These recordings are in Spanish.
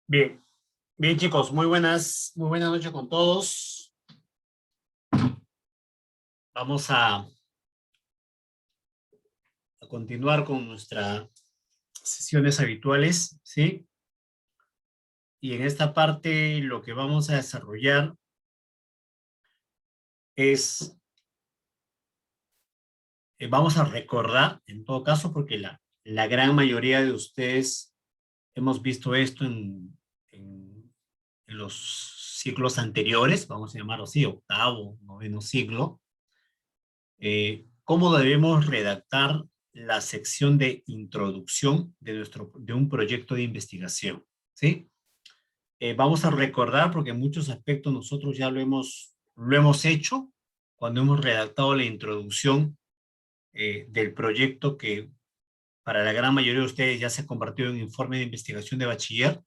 Bien, bien chicos, muy buenas noches con todos. Vamos a continuar con nuestras sesiones habituales, ¿sí? Y en esta parte lo que vamos a desarrollar es, vamos a recordar, en todo caso, porque la gran mayoría de ustedes hemos visto esto en los ciclos anteriores, vamos a llamarlo así, octavo, noveno siglo. ¿Cómo debemos redactar la sección de introducción de un proyecto de investigación? ¿Sí? Vamos a recordar, porque en muchos aspectos nosotros ya lo hemos hecho cuando hemos redactado la introducción del proyecto que para la gran mayoría de ustedes ya se ha convertido en informe de investigación de bachiller.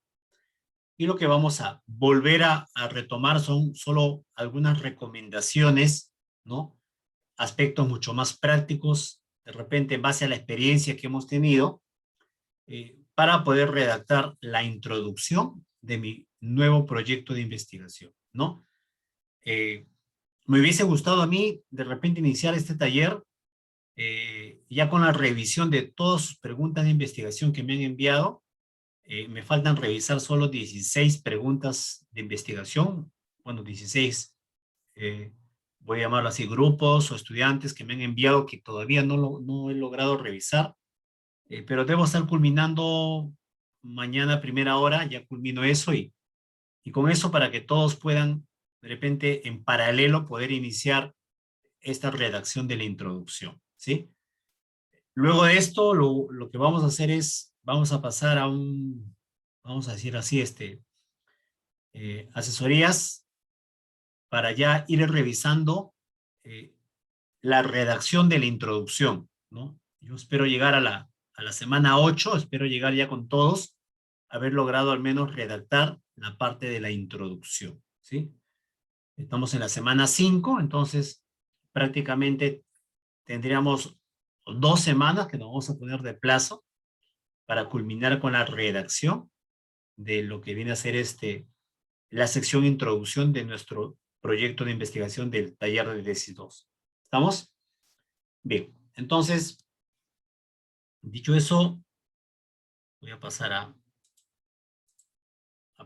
Y lo que vamos a volver a retomar son solo algunas recomendaciones, ¿no? Aspectos mucho más prácticos, de repente en base a la experiencia que hemos tenido, para poder redactar la introducción de mi nuevo proyecto de investigación, ¿no? Eh, Me hubiese gustado a mí de repente iniciar este taller ya con la revisión de todas sus preguntas de investigación que me han enviado. Me faltan revisar solo 16 preguntas de investigación, bueno, 16 eh, voy a llamarlo así, grupos o estudiantes que me han enviado que todavía no he logrado revisar, pero debo estar culminando mañana a primera hora, ya culmino eso y con eso para que todos puedan de repente en paralelo poder iniciar esta redacción de la introducción, ¿sí? Luego de esto, lo que vamos a hacer es, vamos a pasar vamos a decir así, asesorías para ya ir revisando eh, la redacción de la introducción, ¿no? Yo espero llegar a la semana 8, espero llegar ya con todos, haber logrado al menos redactar la parte de la introducción, ¿sí? Estamos en la semana 5, entonces prácticamente tendríamos 2 semanas que nos vamos a poner de plazo para culminar con la redacción de lo que viene a ser la sección introducción de nuestro proyecto de investigación del taller de tesis 2. ¿Estamos? Bien, entonces, dicho eso, voy a pasar a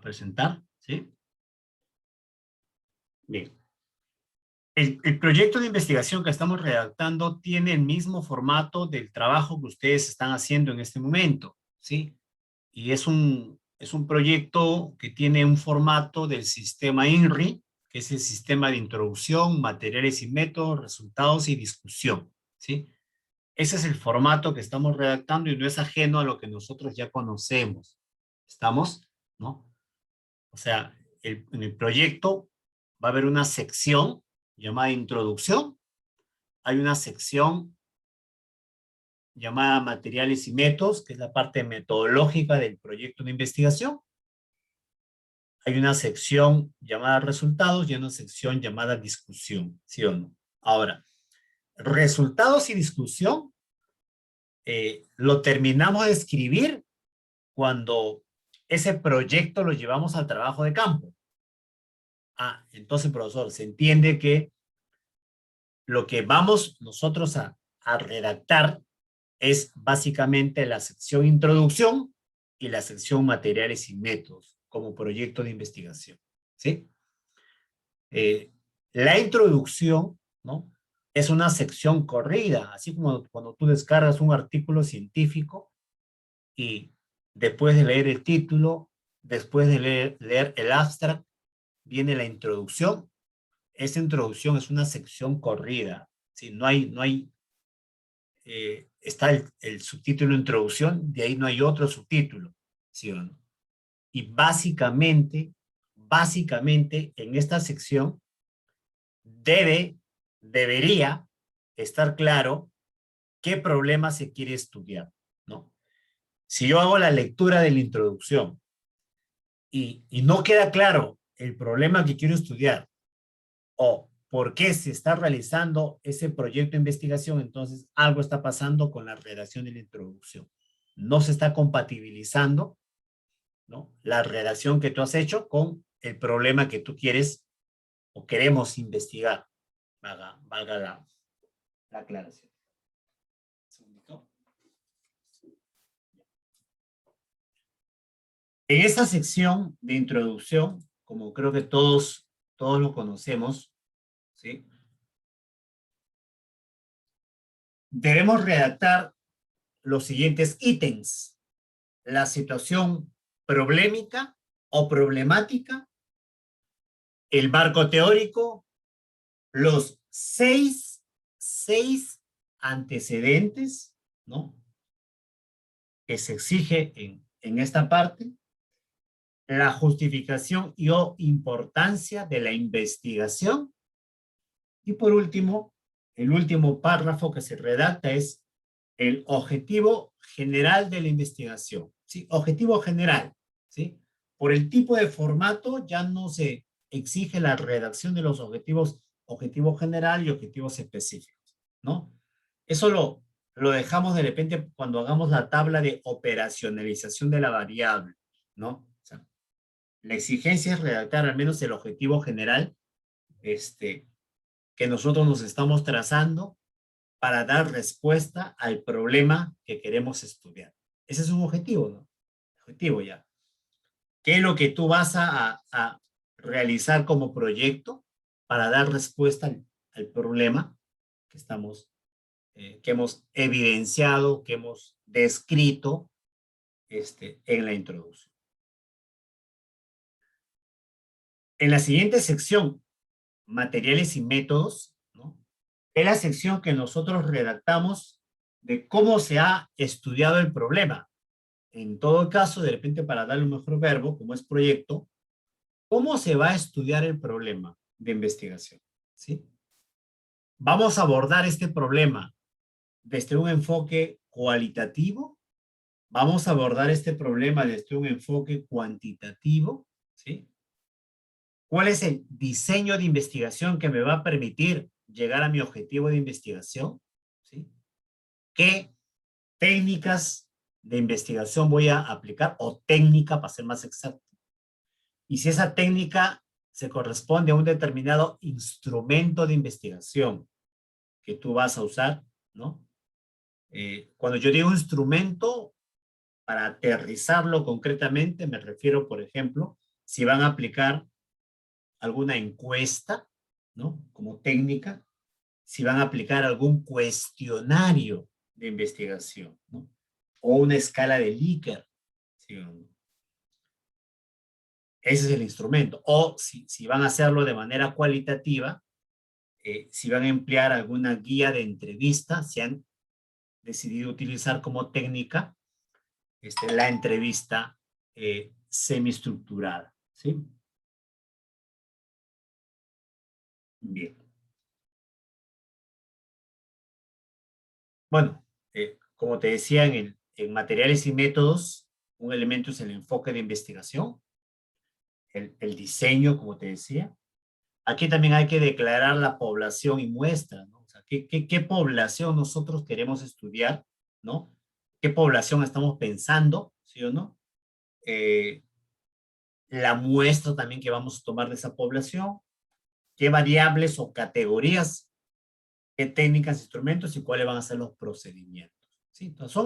presentar, ¿sí? Bien. El proyecto de investigación que estamos redactando tiene el mismo formato del trabajo que ustedes están haciendo en este momento, ¿sí? Y es un proyecto que tiene un formato del sistema INRI, que es el sistema de introducción, materiales y métodos, resultados y discusión, ¿sí? Ese es el formato que estamos redactando y no es ajeno a lo que nosotros ya conocemos. ¿Estamos? ¿No? O sea, en el proyecto va a haber una sección llamada introducción, hay una sección llamada materiales y métodos, que es la parte metodológica del proyecto de investigación, hay una sección llamada resultados y una sección llamada discusión, ¿sí o no? Ahora, resultados y discusión lo terminamos de escribir cuando ese proyecto lo llevamos al trabajo de campo. Entonces, profesor, se entiende que lo que vamos nosotros a redactar es básicamente la sección introducción y la sección materiales y métodos como proyecto de investigación, ¿sí? Eh, la introducción, ¿no? Es una sección corrida, así como cuando tú descargas un artículo científico y después de leer el título, después de leer el abstract, viene la introducción. Esa introducción es una sección corrida, ¿sí? Está el subtítulo introducción, de ahí no hay otro subtítulo, ¿sí o no? Y básicamente en esta sección debería estar claro qué problema se quiere estudiar, ¿no? Si yo hago la lectura de la introducción y no queda claro el problema que quiero estudiar o por qué se está realizando ese proyecto de investigación, entonces algo está pasando con la redacción de la introducción. No se está compatibilizando ¿no? La redacción que tú has hecho con el problema que tú quieres o queremos investigar. Valga la aclaración. Un segundito. En esta sección de introducción, como creo que todos lo conocemos, ¿sí? Debemos redactar los siguientes ítems: la situación problemática o problemática, el marco teórico, los seis antecedentes, ¿no? Que se exige en esta parte, la justificación y o importancia de la investigación, y por último, el último párrafo que se redacta es el objetivo general de la investigación, ¿sí? Objetivo general, ¿sí? Por el tipo de formato ya no se exige la redacción de los objetivos, objetivo general y objetivos específicos, ¿no? Eso lo dejamos de repente cuando hagamos la tabla de operacionalización de la variable, ¿no? O sea, la exigencia es redactar al menos el objetivo general, que nosotros nos estamos trazando para dar respuesta al problema que queremos estudiar. Ese es un objetivo, ¿no? Objetivo ya. ¿Qué es lo que tú vas a realizar como proyecto para dar respuesta al problema que que hemos evidenciado, que hemos descrito en la introducción? En la siguiente sección, materiales y métodos, ¿no? Es la sección que nosotros redactamos de cómo se ha estudiado el problema. En todo caso, de repente para darle un mejor verbo, como es proyecto, ¿cómo se va a estudiar el problema de investigación? ¿Sí? Vamos a abordar este problema desde un enfoque cualitativo, vamos a abordar este problema desde un enfoque cuantitativo, ¿sí? ¿Cuál es el diseño de investigación que me va a permitir llegar a mi objetivo de investigación? ¿Sí? ¿Qué técnicas de investigación voy a aplicar, o técnica para ser más exacto? Y si esa técnica se corresponde a un determinado instrumento de investigación que tú vas a usar, ¿no? Cuando yo digo instrumento, para aterrizarlo concretamente, me refiero, por ejemplo, si van a aplicar alguna encuesta, ¿no? Como técnica, si van a aplicar algún cuestionario de investigación, ¿no? O una escala de Likert, ¿sí? Ese es el instrumento. O si van a hacerlo de manera cualitativa, si van a emplear alguna guía de entrevista, si han decidido utilizar como técnica la entrevista semiestructurada, ¿sí? Bien. Bueno, como te decía, en materiales y métodos, un elemento es el enfoque de investigación, el diseño, como te decía. Aquí también hay que declarar la población y muestra, ¿no? O sea, ¿qué población nosotros queremos estudiar, ¿no? ¿Qué población estamos pensando, sí o no? La muestra también que vamos a tomar de esa población, qué variables o categorías, qué técnicas, instrumentos y cuáles van a ser los procedimientos, ¿sí? Entonces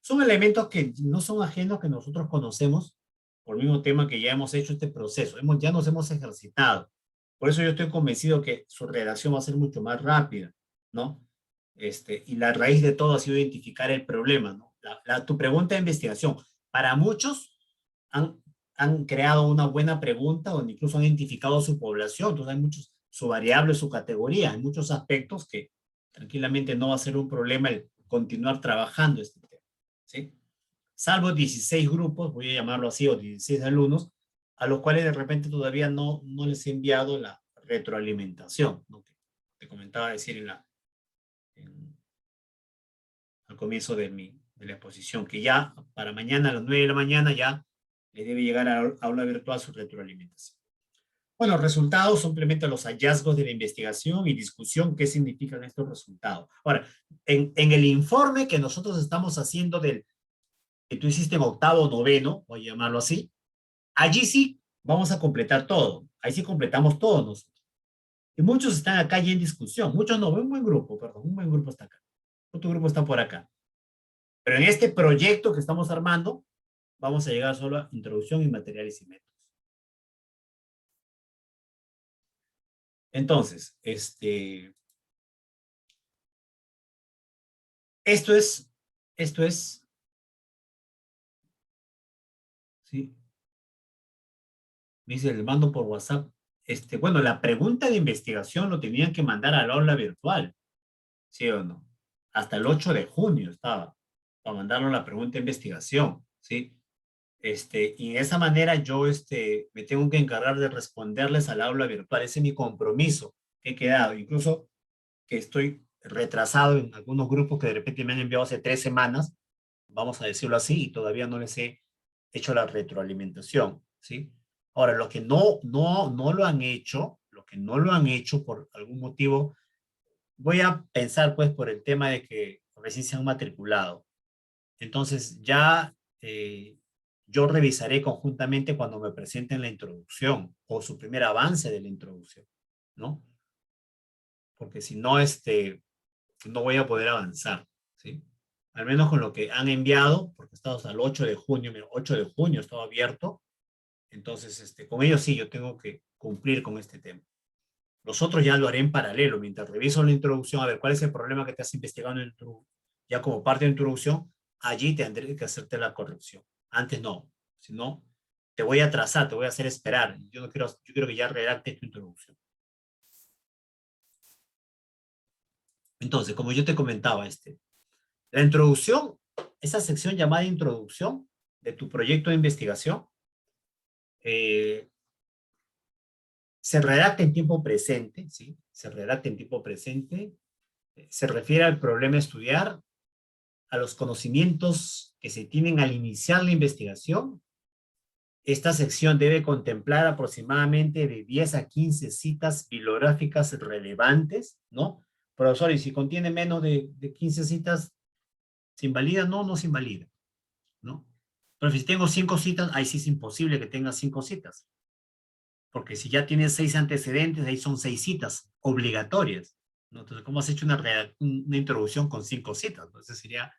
son elementos que no son ajenos, que nosotros conocemos por el mismo tema que ya hemos hecho este proceso, ya nos hemos ejercitado. Por eso yo estoy convencido que su redacción va a ser mucho más rápida, ¿no? Y la raíz de todo ha sido identificar el problema, ¿no? Tu pregunta de investigación, para muchos han creado una buena pregunta donde incluso han identificado su población, entonces hay muchos, su variable, su categoría, hay muchos aspectos que tranquilamente no va a ser un problema el continuar trabajando este tema, ¿sí? Salvo 16 grupos, voy a llamarlo así, o 16 alumnos, a los cuales de repente todavía no les he enviado la retroalimentación, ¿no? Que te comentaba decir al comienzo de la exposición, que ya para mañana a las 9 de la mañana ya le debe llegar a aula virtual su retroalimentación. Bueno, resultados simplemente los hallazgos de la investigación y discusión, qué significan estos resultados. Ahora, en el informe que nosotros estamos haciendo que tú hiciste en octavo o noveno, voy a llamarlo así, Allí sí vamos a completar todo. Ahí sí completamos todos nosotros. Y muchos están acá ya en discusión. Muchos no, un buen grupo, perdón, un buen grupo está acá. Otro grupo está por acá. Pero en este proyecto que estamos armando, vamos a llegar solo a introducción y materiales y métodos. Entonces, esto es, esto es, ¿sí? Me dice, le mando por WhatsApp. Bueno, la pregunta de investigación lo tenían que mandar al aula virtual, ¿sí o no? Hasta el 8 de junio estaba, para mandarlo la pregunta de investigación, ¿sí? Y de esa manera yo, me tengo que encargar de responderles al aula virtual. Ese es mi compromiso que he quedado. Incluso que estoy retrasado en algunos grupos que de repente me han enviado hace 3 semanas, vamos a decirlo así, y todavía no les he hecho la retroalimentación, ¿sí? Ahora, lo que no lo han hecho, lo que no lo han hecho por algún motivo, voy a pensar pues por el tema de que recién se han matriculado. Entonces ya yo revisaré conjuntamente cuando me presenten la introducción o su primer avance de la introducción, ¿no? Porque si no, no voy a poder avanzar, ¿sí? Al menos con lo que han enviado, porque estamos al 8 de junio, mira, 8 de junio estaba abierto, entonces con ellos sí, yo tengo que cumplir con este tema. Los otros ya lo haré en paralelo, mientras reviso la introducción, a ver cuál es el problema que estás investigando ya como parte de la introducción, allí tendré que hacerte la corrección. Antes no, si no, te voy a atrasar, te voy a hacer esperar. Yo no quiero, yo quiero que ya redacte tu introducción. Entonces, como yo te comentaba, la introducción, esa sección llamada introducción de tu proyecto de investigación, eh, se redacta en tiempo presente, ¿sí? Se redacta en tiempo presente, se refiere al problema a estudiar, a los conocimientos que se tienen al iniciar la investigación. Esta sección debe contemplar aproximadamente de 10 a 15 citas bibliográficas relevantes, ¿no? Profesor, y si contiene menos de 15 citas, ¿se invalida? No, no se invalida, ¿no? Pero si tengo 5 citas, ahí sí es imposible que tenga 5 citas, porque si ya tienes 6 antecedentes, ahí son 6 citas obligatorias, ¿no? Entonces, ¿cómo has hecho una introducción con 5 citas? Entonces sería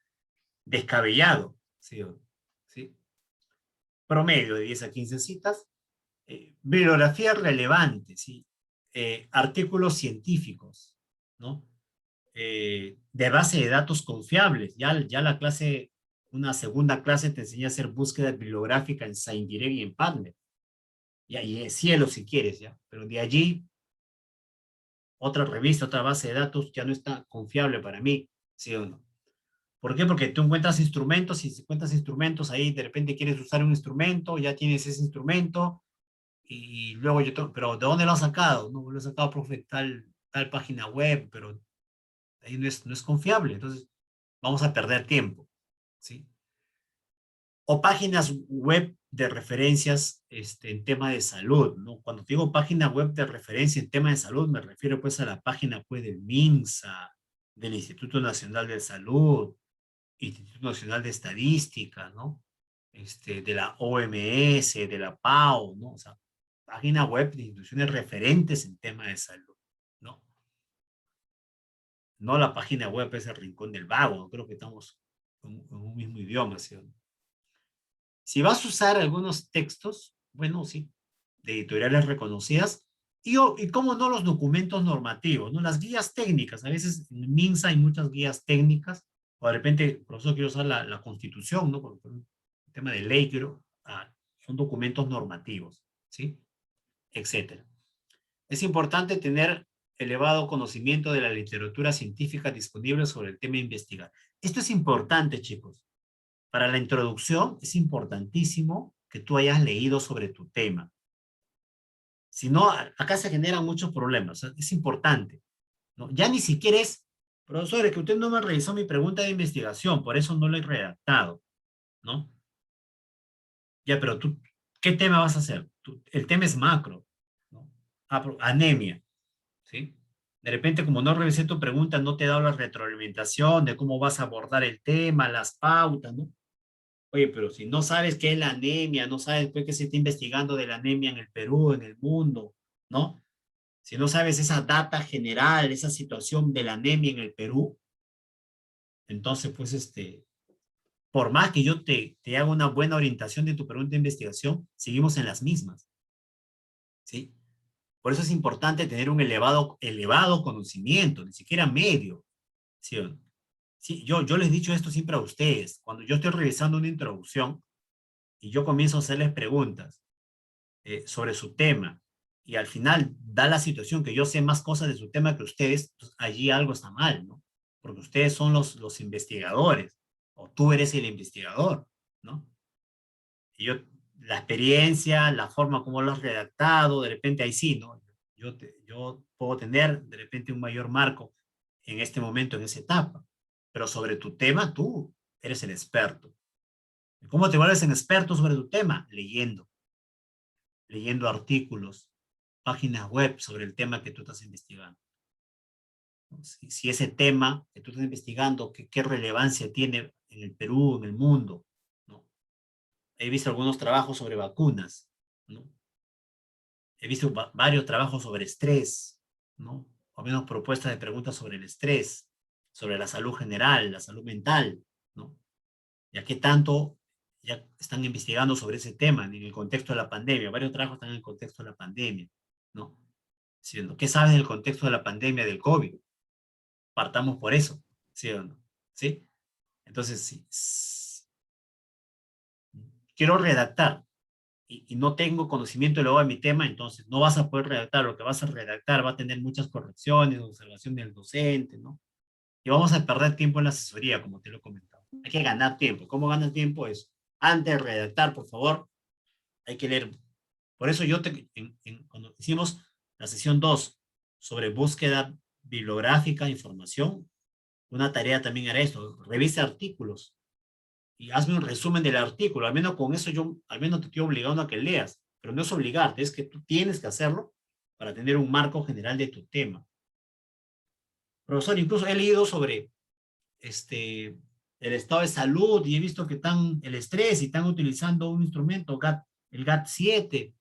descabellado, ¿sí? ¿Sí? Promedio de 10 a 15 citas, bibliografía relevante, ¿sí? Artículos científicos, ¿no? De base de datos confiables. Ya la clase, una segunda clase te enseña a hacer búsqueda bibliográfica en ScienDirect y en PubMed. Y en Cielo si quieres, ¿ya? Pero de allí, otra revista, otra base de datos ya no está confiable para mí, ¿sí o no? ¿Por qué? Porque tú encuentras instrumentos y si encuentras instrumentos ahí, de repente quieres usar un instrumento, ya tienes ese instrumento y luego pero ¿de dónde lo has sacado? No, lo he sacado, profe, tal página web, pero ahí no es confiable. Entonces, vamos a perder tiempo, ¿sí? O páginas web de referencias en tema de salud, ¿no? Cuando digo página web de referencia en tema de salud, me refiero pues a la página web del MINSA, del Instituto Nacional de Salud, Instituto Nacional de Estadística, ¿no? De la OMS, de la PAO, ¿no? O sea, página web de instituciones referentes en tema de salud, ¿no? No la página web es el Rincón del Vago, ¿no? Creo que estamos en un mismo idioma, ¿sí? Si vas a usar algunos textos, bueno, sí, de editoriales reconocidas, y cómo no los documentos normativos, ¿no? Las guías técnicas, a veces en MINSA hay muchas guías técnicas, o de repente, profesor, quiero usar la Constitución, ¿no? Por un tema de ley, quiero, son documentos normativos, ¿sí? Etcétera. Es importante tener elevado conocimiento de la literatura científica disponible sobre el tema a investigar. Esto es importante, chicos. Para la introducción es importantísimo que tú hayas leído sobre tu tema. Si no, acá se generan muchos problemas. O sea, es importante, ¿no? Ya ni siquiera es, profesor, es que usted no me revisó mi pregunta de investigación, por eso no lo he redactado, ¿no? Ya, pero tú, ¿qué tema vas a hacer? El tema es macro, ¿no? Anemia, ¿sí? De repente, como no revisé tu pregunta, no te he dado la retroalimentación de cómo vas a abordar el tema, las pautas, ¿no? Oye, pero si no sabes qué es la anemia, no sabes pues, qué se está investigando de la anemia en el Perú, en el mundo, ¿no? Si no sabes esa data general, esa situación de la anemia en el Perú, entonces, pues, por más que yo te haga una buena orientación de tu pregunta de investigación, seguimos en las mismas, ¿sí? Por eso es importante tener un elevado conocimiento, ni siquiera medio, ¿sí? Sí, yo les he dicho esto siempre a ustedes. Cuando yo estoy revisando una introducción y yo comienzo a hacerles preguntas sobre su tema y al final da la situación que yo sé más cosas de su tema que ustedes, pues allí algo está mal, ¿no? Porque ustedes son los investigadores o tú eres el investigador, ¿no? Y yo, la experiencia, la forma como lo has redactado, de repente ahí sí, ¿no? Yo puedo tener de repente un mayor marco en este momento, en esa etapa, pero sobre tu tema tú eres el experto. ¿Cómo te vuelves un experto sobre tu tema? Leyendo artículos, páginas web sobre el tema que tú estás investigando. Si ese tema que tú estás investigando, qué relevancia tiene en el Perú, en el mundo, ¿no? He visto algunos trabajos sobre vacunas, ¿no? He visto varios trabajos sobre estrés, ¿no? O menos propuestas de preguntas sobre el estrés, sobre la salud general, la salud mental, ¿no? Ya que tanto ya están investigando sobre ese tema en el contexto de la pandemia. Varios trabajos están en el contexto de la pandemia, ¿no? Diciendo, ¿qué sabes del contexto de la pandemia del COVID? Partamos por eso, ¿sí o no? ¿Sí? Entonces, si quiero redactar y no tengo conocimiento luego de mi tema, entonces no vas a poder redactar. Lo que vas a redactar va a tener muchas correcciones, observación del docente, ¿no? Y vamos a perder tiempo en la asesoría, como te lo he comentado. Hay que ganar tiempo. ¿Cómo ganas tiempo? Es antes de redactar, por favor, hay que leer. Por eso cuando hicimos la sesión 2 sobre búsqueda bibliográfica, información, una tarea también era esto, revisa artículos y hazme un resumen del artículo. Al menos con eso yo, al menos te estoy obligando a que leas, pero no es obligarte, es que tú tienes que hacerlo para tener un marco general de tu tema. Profesor, incluso he leído sobre el estado de salud y he visto que están el estrés y están utilizando un instrumento, el GAT-7.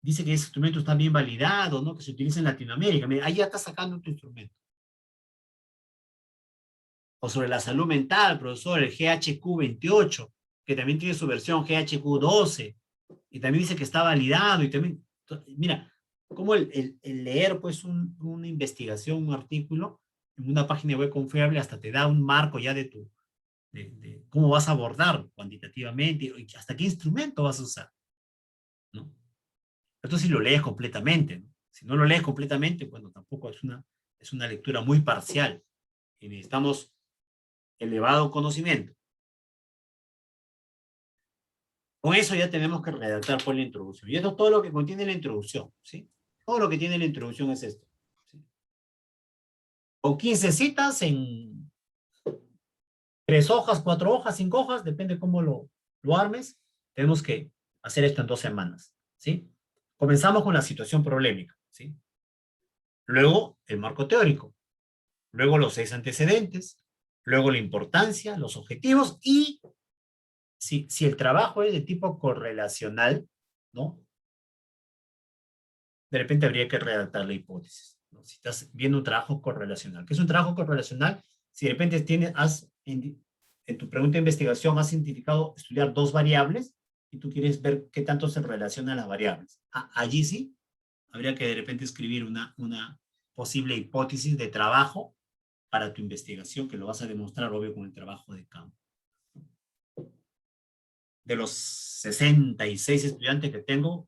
Dice que ese instrumento está bien validado, ¿no? Que se utiliza en Latinoamérica. Mira, ahí ya está sacando tu instrumento. O sobre la salud mental, profesor, el GHQ-28, que también tiene su versión GHQ-12, y también dice que está validado, y también, mira, como el leer pues una investigación, un artículo, en una página web confiable hasta te da un marco ya de cómo vas a abordar cuantitativamente, y hasta qué instrumento vas a usar, ¿no? Esto si lo lees completamente, ¿no? Si no lo lees completamente, bueno, tampoco es una lectura muy parcial, y necesitamos elevado conocimiento. Con eso ya tenemos que redactar por la introducción. Y esto es todo lo que contiene la introducción, ¿sí? Todo lo que tiene la introducción es esto, ¿sí? Con 15 citas en 3 hojas, 4 hojas, 5 hojas, depende cómo lo armes. Tenemos que hacer esto en 2 semanas, ¿sí? Comenzamos con la situación problemática, ¿sí? Luego el marco teórico, luego los 6 antecedentes, luego la importancia, los objetivos y si el trabajo es de tipo correlacional, ¿no? De repente habría que redactar la hipótesis, ¿no? Si estás viendo un trabajo correlacional. ¿Qué es un trabajo correlacional? Si de repente en tu pregunta de investigación has identificado estudiar 2 variables y tú quieres ver qué tanto se relacionan las variables. Allí sí, habría que de repente escribir una posible hipótesis de trabajo para tu investigación, que lo vas a demostrar, obvio, con el trabajo de campo. De los 66 estudiantes que tengo,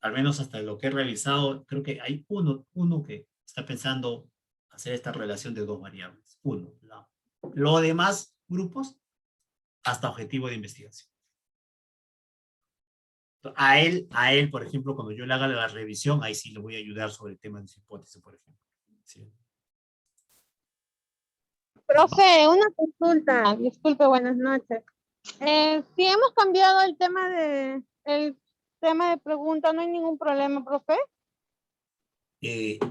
al menos hasta lo que he revisado, creo que hay uno que está pensando hacer esta relación de 2 variables. Uno. Lo demás grupos, hasta objetivo de investigación. A él, por ejemplo, cuando yo le haga la revisión, ahí sí le voy a ayudar sobre el tema de su hipótesis, por ejemplo. Sí. Profe, una consulta. Disculpe, buenas noches. Si hemos cambiado el tema de pregunta, no hay ningún problema, profe.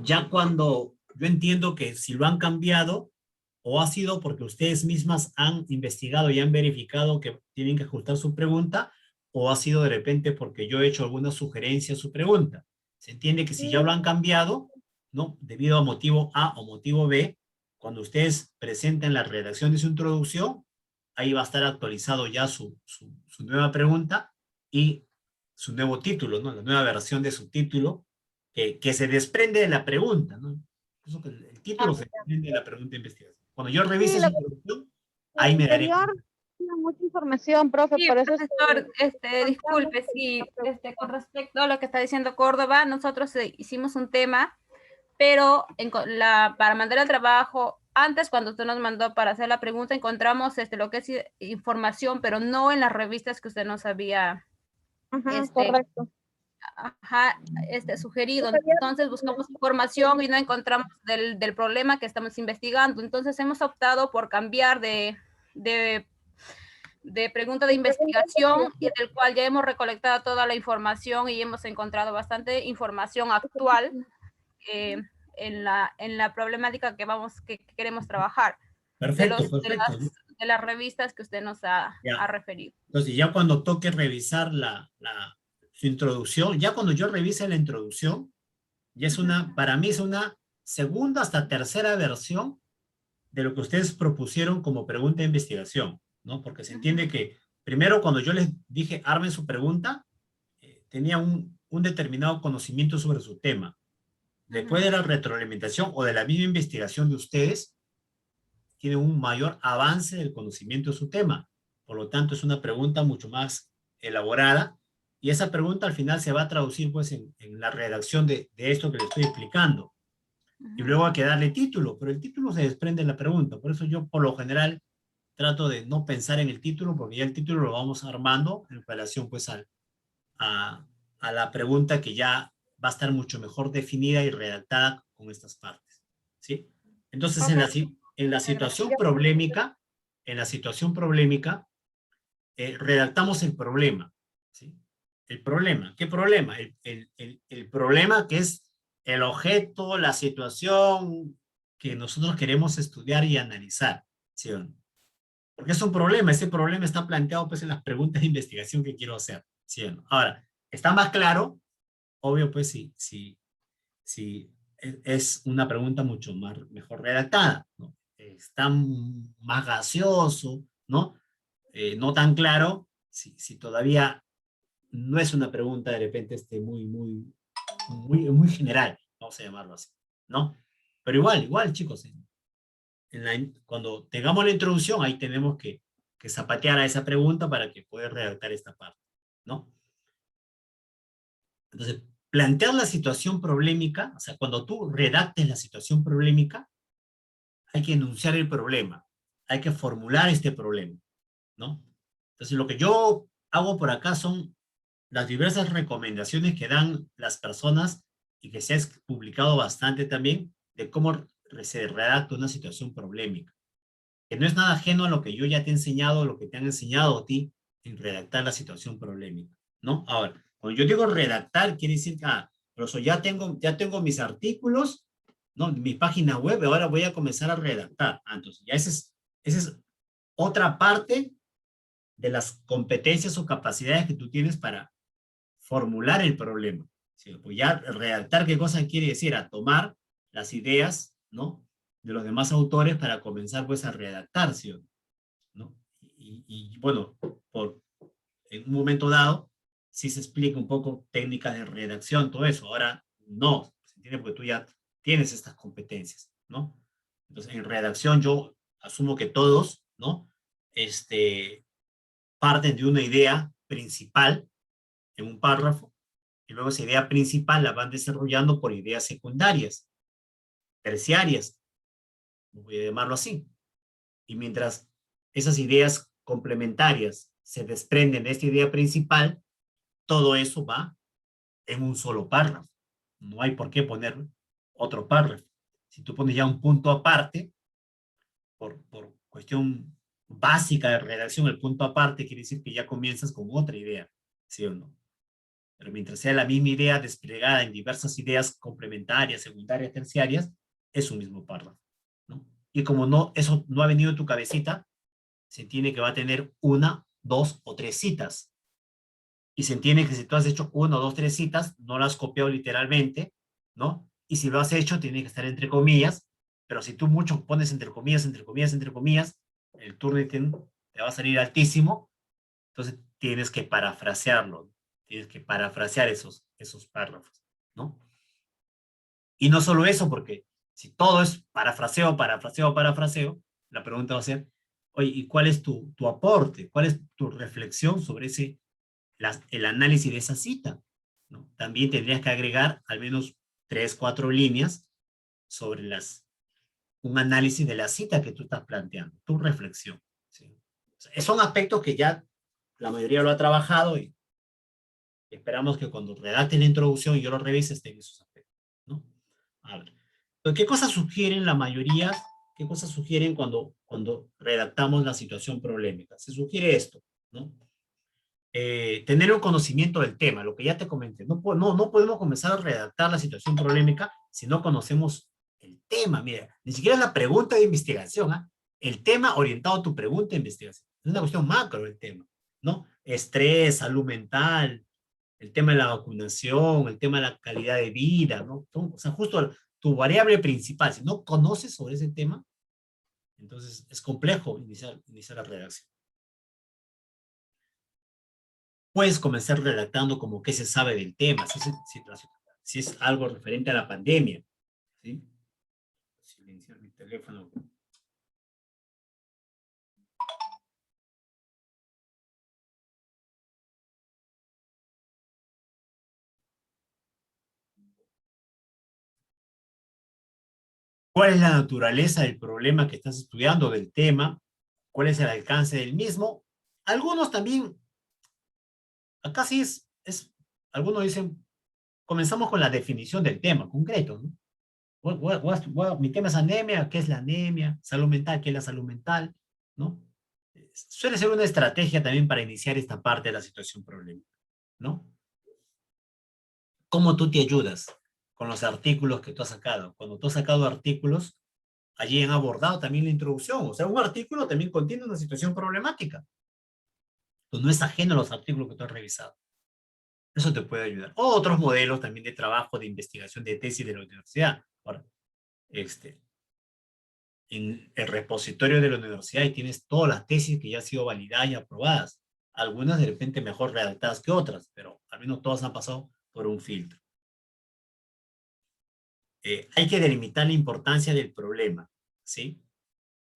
Ya cuando yo entiendo que si lo han cambiado, o ha sido porque ustedes mismas han investigado y han verificado que tienen que ajustar su pregunta, o ha sido de repente porque yo he hecho alguna sugerencia a su pregunta. Se entiende que si ya lo han cambiado, ¿no? Debido a motivo A o motivo B, cuando ustedes presenten la redacción de su introducción, ahí va a estar actualizado ya su nueva pregunta y su nuevo título, ¿no? La nueva versión de su título, que se desprende de la pregunta, ¿no? Eso que el Ah, título se desprende de la pregunta de investigación. Cuando yo sí, revise su introducción, el ahí me daré anterior cuenta. tiene mucha información, profe, Sí, por eso es profesor, que contamos disculpe, con la sí, pregunta. con respecto a lo que está diciendo Córdoba, nosotros hicimos un tema, pero para mandar el trabajo, antes cuando usted nos mandó para hacer la pregunta, encontramos lo que es información, pero no en las revistas que usted nos había Ajá, este, correcto. ajá, sugerido. Usted ya Entonces buscamos información y no encontramos del problema que estamos investigando. Entonces hemos optado por cambiar de pregunta de investigación, y del cual ya hemos recolectado toda la información y hemos encontrado bastante información actual eh, en la problemática que queremos trabajar, Perfecto, perfecto. de las revistas que usted nos ha Ya. referido. Entonces, ya cuando toque revisar su introducción, ya cuando yo revise la introducción, ya es para mí es una segunda hasta tercera versión de lo que ustedes propusieron como pregunta de investigación, ¿no? Porque se entiende que primero cuando yo les dije armen su pregunta, tenía un determinado conocimiento sobre su tema. Después de la retroalimentación o de la misma investigación de ustedes, tienen un mayor avance del conocimiento de su tema. Por lo tanto, es una pregunta mucho más elaborada y esa pregunta al final se va a traducir pues en la redacción de esto que le estoy explicando. Y luego hay que darle título, pero el título se desprende de la pregunta. Por eso yo por lo general trato de no pensar en el título porque ya el título lo vamos armando en relación pues a, a la pregunta que ya va a estar mucho mejor definida y redactada con estas partes. ¿Sí? Entonces, Ok, en la situación problemática, redactamos el problema. ¿Sí? El problema. ¿Qué problema? El problema que es el objeto, la situación que nosotros queremos estudiar y analizar. ¿Sí o no? Porque es un problema. Ese problema está planteado pues en las preguntas de investigación que quiero hacer. ¿Sí o no? Ahora, ¿está más claro? Obvio, pues sí, es una pregunta mucho mejor redactada, ¿no? Está más gaseoso, ¿no? No tan claro, si todavía no es una pregunta de repente muy general, vamos a llamarlo así, ¿no? Pero igual, chicos, cuando tengamos la introducción, ahí tenemos que zapatear a esa pregunta para que pueda redactar esta parte, ¿no? Entonces, plantear la situación problemática, o sea, cuando tú redactes la situación problemática, hay que enunciar el problema, hay que formular este problema, ¿no? Entonces, lo que yo hago por acá son las diversas recomendaciones que dan las personas y que se ha publicado bastante también de cómo se redacta una situación problemática, que no es nada ajeno a lo que yo ya te he enseñado, lo que te han enseñado a ti en redactar la situación problemática, ¿no? Ahora, cuando yo digo redactar, quiere decir que, pero eso ya tengo mis artículos, ¿no? Mi página web, ahora voy a comenzar a redactar. Entonces, ya esa es otra parte de las competencias o capacidades que tú tienes para formular el problema. ¿Sí? Pues ya redactar, ¿qué cosa quiere decir? A tomar las ideas, ¿no? De los demás autores para comenzar pues a redactar, ¿sí? ¿No? Bueno, en un momento dado, sí se explica un poco técnicas de redacción, todo eso. Ahora no, ¿se entiende? Porque tú ya tienes estas competencias, ¿no? Entonces, en redacción yo asumo que todos, ¿no? Parten de una idea principal en un párrafo y luego esa idea principal la van desarrollando por ideas secundarias, terciarias, voy a llamarlo así. Y mientras esas ideas complementarias se desprenden de esta idea principal, todo eso va en un solo párrafo. No hay por qué poner otro párrafo. Si tú pones ya un punto aparte, por cuestión básica de redacción, el punto aparte quiere decir que ya comienzas con otra idea, ¿sí o no? Pero mientras sea la misma idea desplegada en diversas ideas complementarias, secundarias, terciarias, es un mismo párrafo, ¿no? Y como no, eso no ha venido en tu cabecita, se entiende que va a tener 1, 2 o 3 citas. Y se entiende que si tú has hecho 1, 2, 3 citas, no lo has copiado literalmente, ¿no? Y si lo has hecho, tiene que estar entre comillas, pero si tú mucho pones entre comillas, entre comillas, entre comillas, el Turnitin te va a salir altísimo, entonces tienes que parafrasearlo, tienes que parafrasear esos párrafos, ¿no? Y no solo eso, porque si todo es parafraseo, parafraseo, parafraseo, la pregunta va a ser, oye, ¿y cuál es tu aporte? ¿Cuál es tu reflexión sobre el análisis de esa cita? ¿No? También tendrías que agregar al menos 3, 4 líneas sobre un análisis de la cita que tú estás planteando, tu reflexión. ¿Sí? O sea, son aspectos que ya la mayoría lo ha trabajado y esperamos que cuando redacte la introducción y yo lo revise estén esos aspectos, ¿no? A ver, ¿qué cosas sugieren la mayoría? ¿Qué cosas sugieren cuando redactamos la situación problemática? Se sugiere esto, ¿no? Tener un conocimiento del tema, lo que ya te comenté. No podemos comenzar a redactar la situación problemática si no conocemos el tema. Mira, ni siquiera es la pregunta de investigación, ¿ah? El tema orientado a tu pregunta de investigación. Es una cuestión macro el tema, ¿no? Estrés, salud mental, el tema de la vacunación, el tema de la calidad de vida, ¿no? O sea, justo tu variable principal, si no conoces sobre ese tema, entonces es complejo iniciar la redacción. Puedes comenzar redactando como qué se sabe del tema, si es algo referente a la pandemia, ¿sí? Silenciar mi teléfono. ¿Cuál es la naturaleza del problema que estás estudiando, del tema? ¿Cuál es el alcance del mismo? Algunos también, acá sí algunos dicen, comenzamos con la definición del tema concreto, ¿no? Mi tema es anemia, ¿qué es la anemia? Salud mental, ¿qué es la salud mental? ¿No? Suele ser una estrategia también para iniciar esta parte de la situación problemática, ¿no? ¿Cómo tú te ayudas con los artículos que tú has sacado? Cuando tú has sacado artículos, allí han abordado también la introducción. O sea, un artículo también contiene una situación problemática. Pues no es ajeno a los artículos que tú has revisado. Eso te puede ayudar. O otros modelos también de trabajo, de investigación, de tesis de la universidad. Ahora, en el repositorio de la universidad y tienes todas las tesis que ya han sido validadas y aprobadas. Algunas de repente mejor redactadas que otras, pero al menos todas han pasado por un filtro. Hay que delimitar la importancia del problema, ¿sí?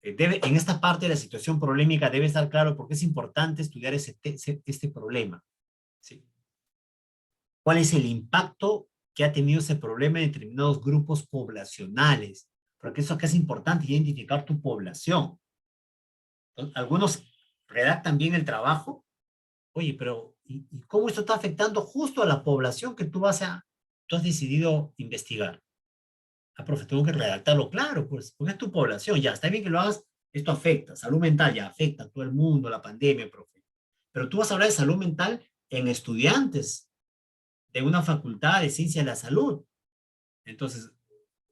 En esta parte de la situación problemática debe estar claro por qué es importante estudiar este problema, ¿sí? ¿Cuál es el impacto que ha tenido ese problema en determinados grupos poblacionales? Porque eso acá es importante, identificar tu población. Entonces, algunos redactan bien el trabajo, oye, pero ¿y cómo esto está afectando justo a la población que tú has decidido investigar? Ah, profe, tengo que redactarlo claro, pues, porque es tu población, ya, está bien que lo hagas, esto afecta, salud mental ya afecta a todo el mundo, la pandemia, profe. Pero tú vas a hablar de salud mental en estudiantes de una facultad de ciencia de la salud. Entonces,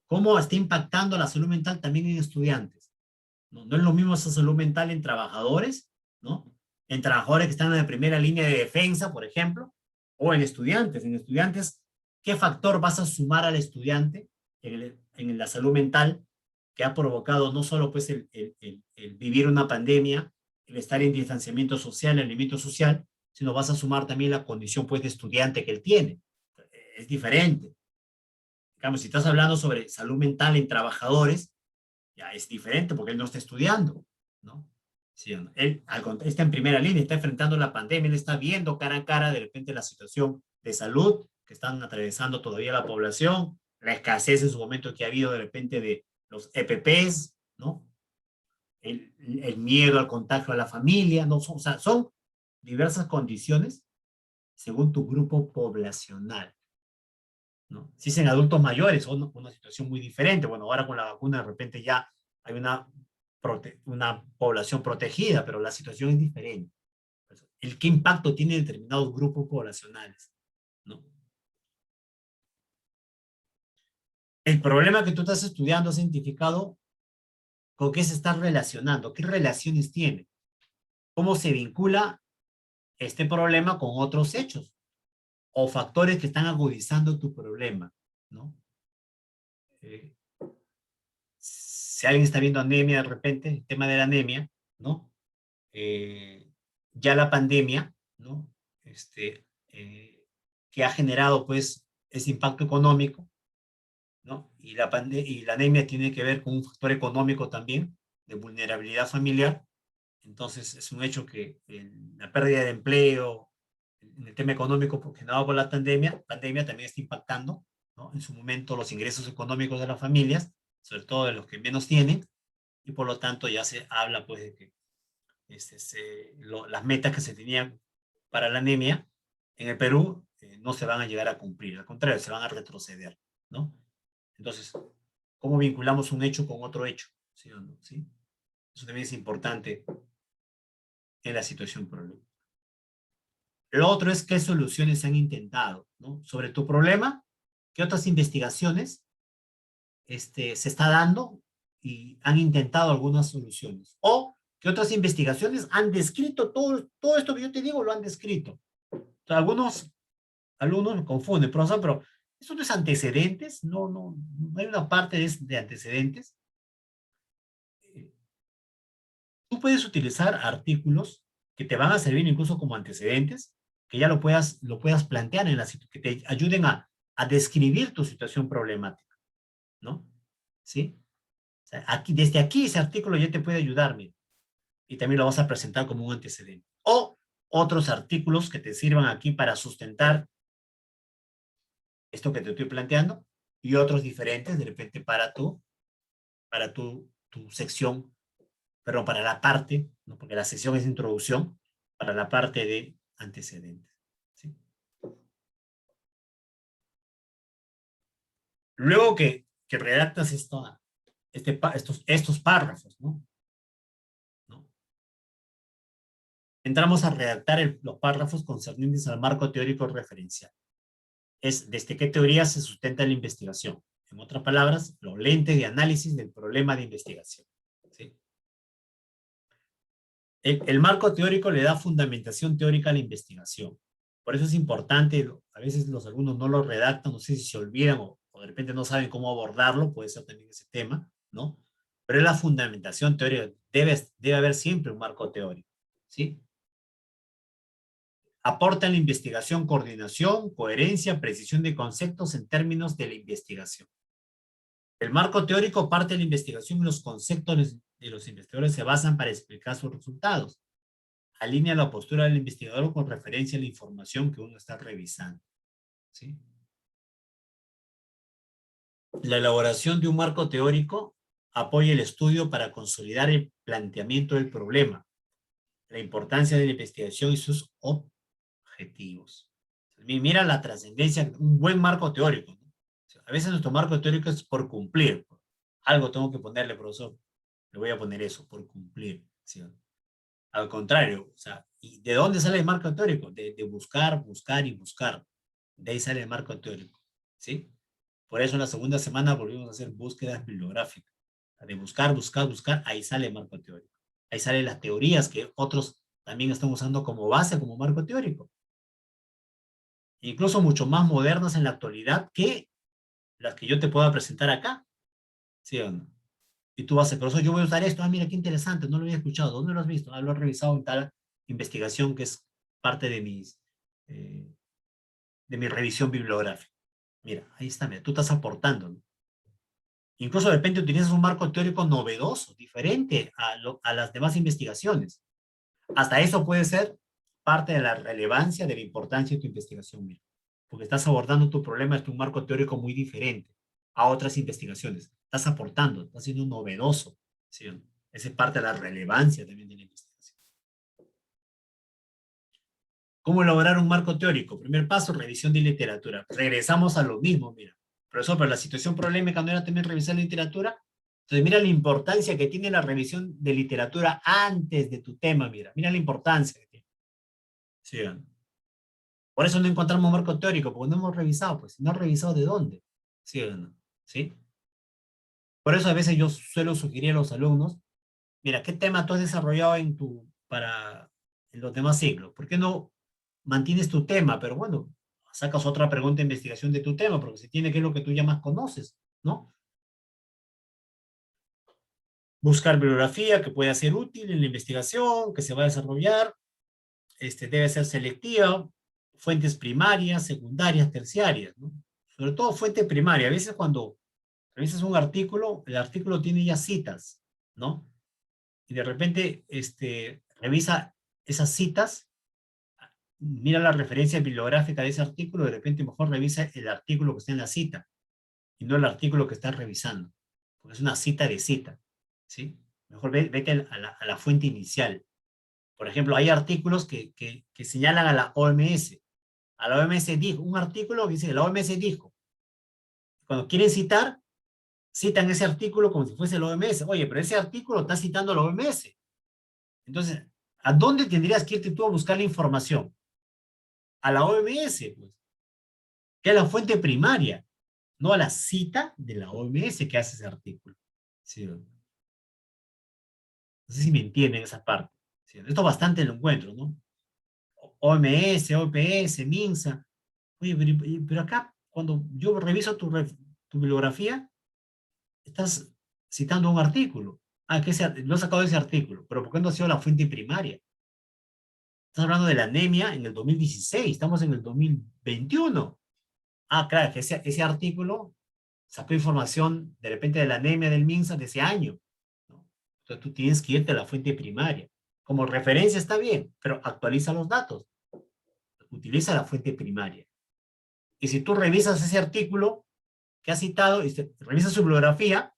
¿cómo está impactando la salud mental también en estudiantes? No es lo mismo esa salud mental en trabajadores, ¿no? En trabajadores que están en la primera línea de defensa, por ejemplo, o en estudiantes. En estudiantes, ¿qué factor vas a sumar al estudiante en la salud mental que ha provocado no solo pues el vivir una pandemia, el estar en distanciamiento social, el aislamiento social, sino vas a sumar también la condición pues de estudiante que él tiene? Es diferente. Digamos, si estás hablando sobre salud mental en trabajadores, ya es diferente porque él no está estudiando, ¿no? Sí, él está en primera línea, está enfrentando la pandemia, él está viendo cara a cara de repente la situación de salud que están atravesando todavía la población, la escasez en su momento que ha habido de repente de los EPPs, ¿no? El miedo al contagio a la familia, ¿no? O sea, son diversas condiciones según tu grupo poblacional, ¿no? Si es en adultos mayores, son una situación muy diferente. Bueno, ahora con la vacuna de repente ya hay una población protegida, pero la situación es diferente. ¿Qué impacto tiene determinados grupos poblacionales? ¿No? El problema que tú estás estudiando es identificado ¿Con qué se está relacionando? ¿Qué relaciones tiene? ¿Cómo se vincula este problema con otros hechos o factores que están agudizando tu problema, ¿no? Si alguien está viendo anemia de repente, el tema de la anemia, ¿no? Ya la pandemia, ¿no? Que ha generado, pues, ese impacto económico, ¿no? Y la anemia tiene que ver con un factor económico también, de vulnerabilidad familiar. Entonces, es un hecho que la pérdida de empleo, en el tema económico generado por la pandemia también está impactando, ¿no? En su momento los ingresos económicos de las familias, sobre todo de los que menos tienen, y por lo tanto ya se habla pues de que las metas que se tenían para la anemia en el Perú no se van a llegar a cumplir, al contrario, se van a retroceder, ¿no? Entonces, ¿cómo vinculamos un hecho con otro hecho? ¿Sí o no? ¿Sí? Eso también es importante en la situación problema. Lo otro es qué soluciones se han intentado, ¿no? Sobre tu problema, qué otras investigaciones se está dando y han intentado algunas soluciones. O qué otras investigaciones han descrito todo esto que yo te digo, lo han descrito. O sea, algunos alumnos me confunden, profesor, pero ¿eso no es antecedentes? No hay una parte de antecedentes. Tú puedes utilizar artículos que te van a servir incluso como antecedentes, que ya lo puedas plantear que te ayuden a describir tu situación problemática, ¿no? ¿Sí? O sea, desde aquí ese artículo ya te puede ayudar, mira, y también lo vas a presentar como un antecedente. O otros artículos que te sirvan aquí para sustentar esto que te estoy planteando y otros diferentes, de repente, para tu sección, pero para la parte, ¿no? Porque la sección es introducción, para la parte de antecedentes. ¿Sí? Luego que redactas estos párrafos, ¿no? Entramos a redactar los párrafos concernientes al marco teórico referencial. Es desde qué teoría se sustenta la investigación. En otras palabras, los lentes de análisis del problema de investigación. ¿Sí? El marco teórico le da fundamentación teórica a la investigación. Por eso es importante, a veces los alumnos no lo redactan, no sé si se olvidan o de repente no saben cómo abordarlo, puede ser también ese tema, ¿no? Pero es la fundamentación teórica, debe haber siempre un marco teórico, ¿sí? Aporta en la investigación coordinación, coherencia, precisión de conceptos en términos de la investigación. El marco teórico parte de la investigación y los conceptos de los investigadores se basan para explicar sus resultados. Alinea la postura del investigador con referencia a la información que uno está revisando. ¿Sí? La elaboración de un marco teórico apoya el estudio para consolidar el planteamiento del problema, la importancia de la investigación y sus objetivos. Mira la trascendencia, un buen marco teórico, ¿no? A veces nuestro marco teórico es por cumplir. Algo tengo que ponerle, profesor. Le voy a poner eso, por cumplir. ¿Sí? Al contrario, o sea, ¿y de dónde sale el marco teórico? De buscar, buscar y buscar. De ahí sale el marco teórico. ¿Sí? Por eso en la segunda semana volvimos a hacer búsquedas bibliográficas. De buscar, buscar, buscar, ahí sale el marco teórico. Ahí salen las teorías que otros también están usando como base, como marco teórico. Incluso mucho más modernas en la actualidad que las que yo te pueda presentar acá. ¿Sí o no? Y tú vas a decir, profesor, yo voy a usar esto. Ah, mira, qué interesante, no lo había escuchado. ¿Dónde lo has visto? Ah, lo he revisado en tal investigación que es parte de mi revisión bibliográfica. Mira, ahí está, mira, tú estás aportando, ¿no? Incluso de repente utilizas un marco teórico novedoso, diferente a las demás investigaciones. Hasta eso puede ser parte de la relevancia, de la importancia de tu investigación, mira. Porque estás abordando tu problema desde un marco teórico muy diferente a otras investigaciones. Estás aportando, estás siendo novedoso. ¿Sí? Esa es parte de la relevancia también de la investigación. ¿Cómo elaborar un marco teórico? Primer paso, revisión de literatura. Regresamos a lo mismo, mira. Profesor, pero la situación problemática no era también revisar literatura. Entonces, mira la importancia que tiene la revisión de literatura antes de tu tema, mira. Mira la importancia que tiene. ¿Sí? Por eso no encontramos un marco teórico, porque no hemos revisado. Pues, ¿no has revisado de dónde? ¿Sí o no? ¿Sí? Por eso a veces yo suelo sugerir a los alumnos, mira, ¿qué tema tú has desarrollado en los demás ciclos? ¿Por qué no mantienes tu tema? Pero bueno, sacas otra pregunta de investigación de tu tema, porque se tiene que es lo que tú ya más conoces, ¿no? Buscar bibliografía que pueda ser útil en la investigación, que se va a desarrollar, debe ser selectiva, fuentes primarias, secundarias, terciarias, ¿no? Sobre todo fuente primaria. A veces cuando revisas un artículo, el artículo tiene ya citas, ¿no? Y de repente, revisa esas citas, mira la referencia bibliográfica de ese artículo, de repente mejor revisa el artículo que está en la cita, y no el artículo que estás revisando, porque es una cita de cita, ¿sí? Mejor vete a la fuente inicial. Por ejemplo, hay artículos que señalan a la OMS. A la OMS dijo, un artículo que dice, la OMS dijo. Cuando quieren citar, citan ese artículo como si fuese la OMS. Oye, pero ese artículo está citando a la OMS. Entonces, ¿a dónde tendrías que irte tú a buscar la información? A la OMS, pues, que es la fuente primaria, no a la cita de la OMS que hace ese artículo. ¿Sí? No sé si me entienden esa parte. ¿Sí? Esto bastante lo encuentro, ¿no? OMS, OPS, MINSA. Oye, pero acá, cuando yo reviso tu bibliografía, estás citando un artículo. Ah, lo he sacado de ese artículo, pero ¿por qué no ha sido la fuente primaria? Estás hablando de la anemia en el 2016, estamos en el 2021. Ah, claro, que ese artículo sacó información de repente de la anemia del MINSA de ese año, ¿no? Entonces tú tienes que irte a la fuente primaria. Como referencia está bien, pero actualiza los datos. Utiliza la fuente primaria. Y si tú revisas ese artículo que ha citado y revisas su bibliografía,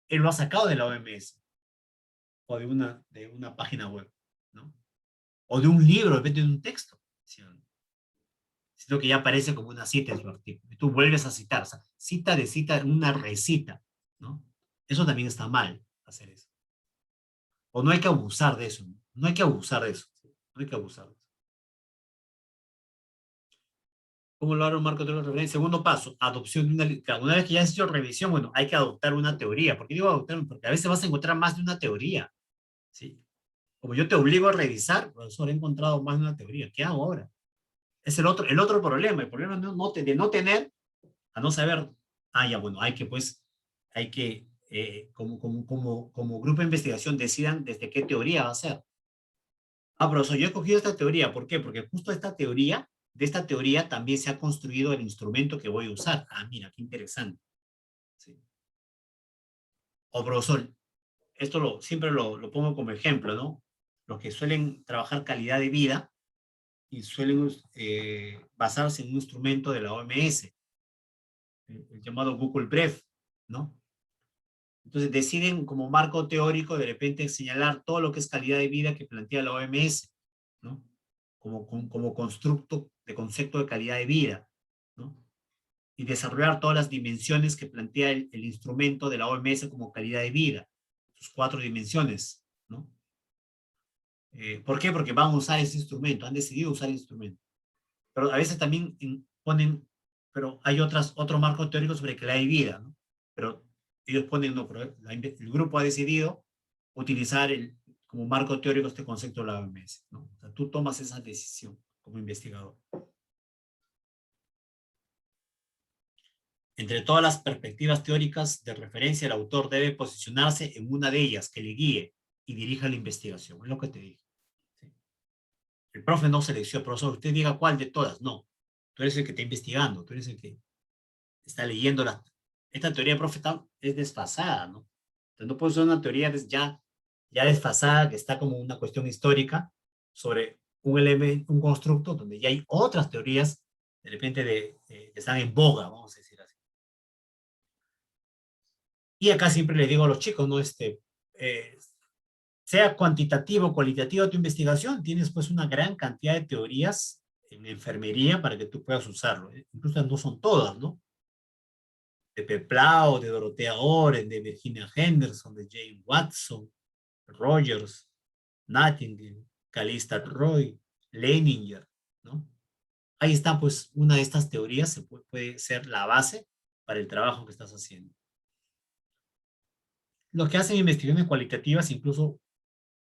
él lo ha sacado de la OMS o de una página web, ¿no? O de un libro, de un texto, ¿sí? Sino que ya aparece como una cita en su artículo. Y tú vuelves a citar, o sea, cita de cita, una recita, ¿no? Eso también está mal, hacer eso. O no hay que abusar de eso, ¿no? No hay que abusar de eso, ¿sí? No hay que abusar de eso. ¿Cómo lo hará un marco teórico de referencia? Segundo paso, adopción de una vez que ya has hecho revisión, bueno, hay que adoptar una teoría. ¿Por qué digo adoptar? Porque a veces vas a encontrar más de una teoría, ¿sí? Como yo te obligo a revisar, profesor, he encontrado más de una teoría. ¿Qué hago ahora? Es el otro problema. El problema de no tener, a no saber, ya, bueno, hay que como grupo de investigación decidan desde qué teoría va a ser. Profesor, yo he cogido esta teoría. ¿Por qué? Porque justo de esta teoría también se ha construido el instrumento que voy a usar. Mira, qué interesante. ¿Sí? O profesor, siempre lo pongo como ejemplo, ¿no? Los que suelen trabajar calidad de vida y suelen basarse en un instrumento de la OMS, el llamado Google Bref, ¿no? Entonces deciden como marco teórico de repente señalar todo lo que es calidad de vida que plantea la OMS, ¿no? Como constructo de concepto de calidad de vida, ¿no? Y desarrollar todas las dimensiones que plantea el instrumento de la OMS como calidad de vida, sus 4 dimensiones, ¿no? ¿Por qué? Porque van a usar ese instrumento, han decidido usar el instrumento. Pero a veces también ponen, pero hay otro marco teórico sobre calidad de vida, ¿no? Pero ellos ponen, no, pero el grupo ha decidido utilizar como marco teórico este concepto de la OMS, ¿no? O sea, tú tomas esa decisión como investigador. Entre todas las perspectivas teóricas de referencia, el autor debe posicionarse en una de ellas que le guíe y dirija la investigación. Es lo que te dije. ¿Sí? El profe no selecciona, profesor, usted diga cuál de todas. No, tú eres el que está investigando, tú eres el que está leyendo esta teoría, profe, es desfasada, ¿no? Entonces no puede ser una teoría ya desfasada, que está como una cuestión histórica sobre un elemento, un constructo donde ya hay otras teorías de repente que están en boga, vamos a decir así. Y acá siempre le digo a los chicos, ¿no? Sea cuantitativo o cualitativo tu investigación, tienes pues una gran cantidad de teorías en enfermería para que tú puedas usarlo. Incluso no son todas, ¿no? De Peplau, de Dorothea Oren, de Virginia Henderson, de Jane Watson, Rogers, Nightingale, Calista Roy, Leininger, ¿no? Ahí está, pues, una de estas teorías puede ser la base para el trabajo que estás haciendo. Los que hacen investigaciones cualitativas incluso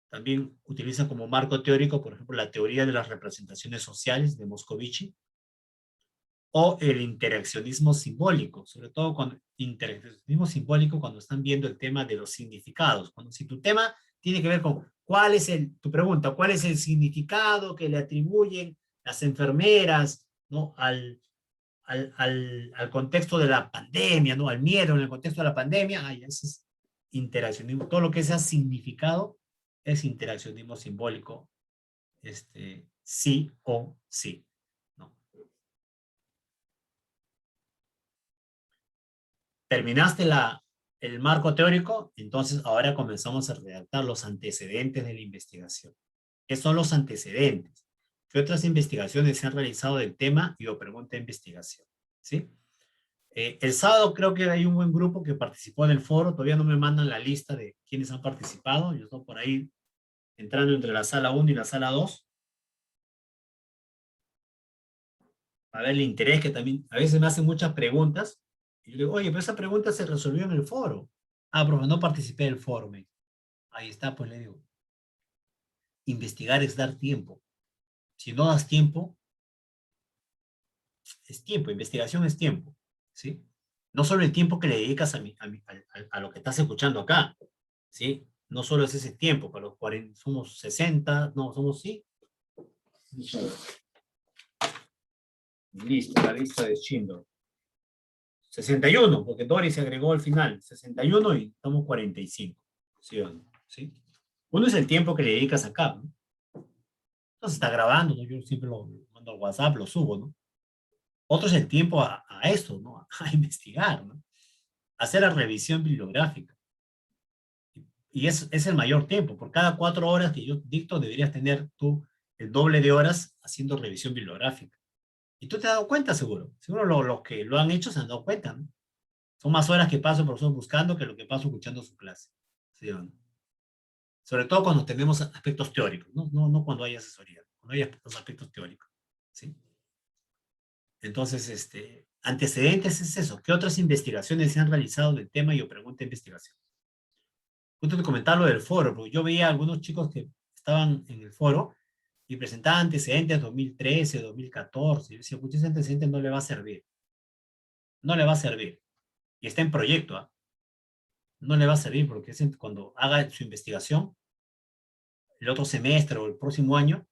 también utilizan como marco teórico, por ejemplo, la teoría de las representaciones sociales de Moscovici, o el interaccionismo simbólico, sobre todo cuando interaccionismo simbólico cuando están viendo el tema de los significados. Cuando si tu tema tiene que ver con cuál es tu pregunta, cuál es el significado que le atribuyen las enfermeras, ¿no? al contexto de la pandemia, ¿no? Al miedo en el contexto de la pandemia, ay, ese es interaccionismo. Todo lo que sea significado es interaccionismo simbólico, sí o sí, ¿no? Terminaste el marco teórico, entonces ahora comenzamos a redactar los antecedentes de la investigación. ¿Qué son los antecedentes? ¿Qué otras investigaciones se han realizado del tema y o pregunta de investigación? ¿Sí? El sábado creo que hay un buen grupo que participó en el foro, todavía no me mandan la lista de quienes han participado, yo estoy por ahí entrando entre la sala 1 y la sala 2. A ver el interés que también, a veces me hacen muchas preguntas, y yo digo, oye, pero esa pregunta se resolvió en el foro. Ah, profe, no participé del foro. Ahí está, pues le digo, investigar es dar tiempo. Si no das tiempo, es tiempo, investigación es tiempo, ¿sí? No solo el tiempo que le dedicas a lo que estás escuchando acá, ¿sí? No solo es ese tiempo, para los 40, somos 60, no, somos, sí. Listo, la lista de Schindler. 61, porque Dory se agregó al final, 61 y estamos 45, ¿sí o no? ¿Sí? Uno es el tiempo que le dedicas acá, ¿no? Entonces está grabando, ¿no? Yo siempre lo mando al WhatsApp, lo subo, ¿no? Otro es el tiempo a esto, ¿no? A investigar, ¿no? Hacer la revisión bibliográfica. Y es el mayor tiempo. Por cada 4 horas que yo dicto, deberías tener tú el doble de horas haciendo revisión bibliográfica. Y tú te has dado cuenta, seguro. Seguro los que lo han hecho se han dado cuenta, ¿no? Son más horas que paso el profesor buscando que lo que paso escuchando su clase. ¿Sí o no? Sobre todo cuando tenemos aspectos teóricos, ¿no? No cuando hay asesoría, cuando hay aspectos teóricos. ¿Sí? Entonces, antecedentes es eso. ¿Qué otras investigaciones se han realizado del tema y o pregunta de investigación? Justo te comentaba lo del foro, porque yo veía a algunos chicos que estaban en el foro y presentaban antecedentes 2013, 2014. Yo decía, pues ese antecedente no le va a servir. No le va a servir. Y está en proyecto, ¿ah? No le va a servir porque cuando haga su investigación, el otro semestre o el próximo año,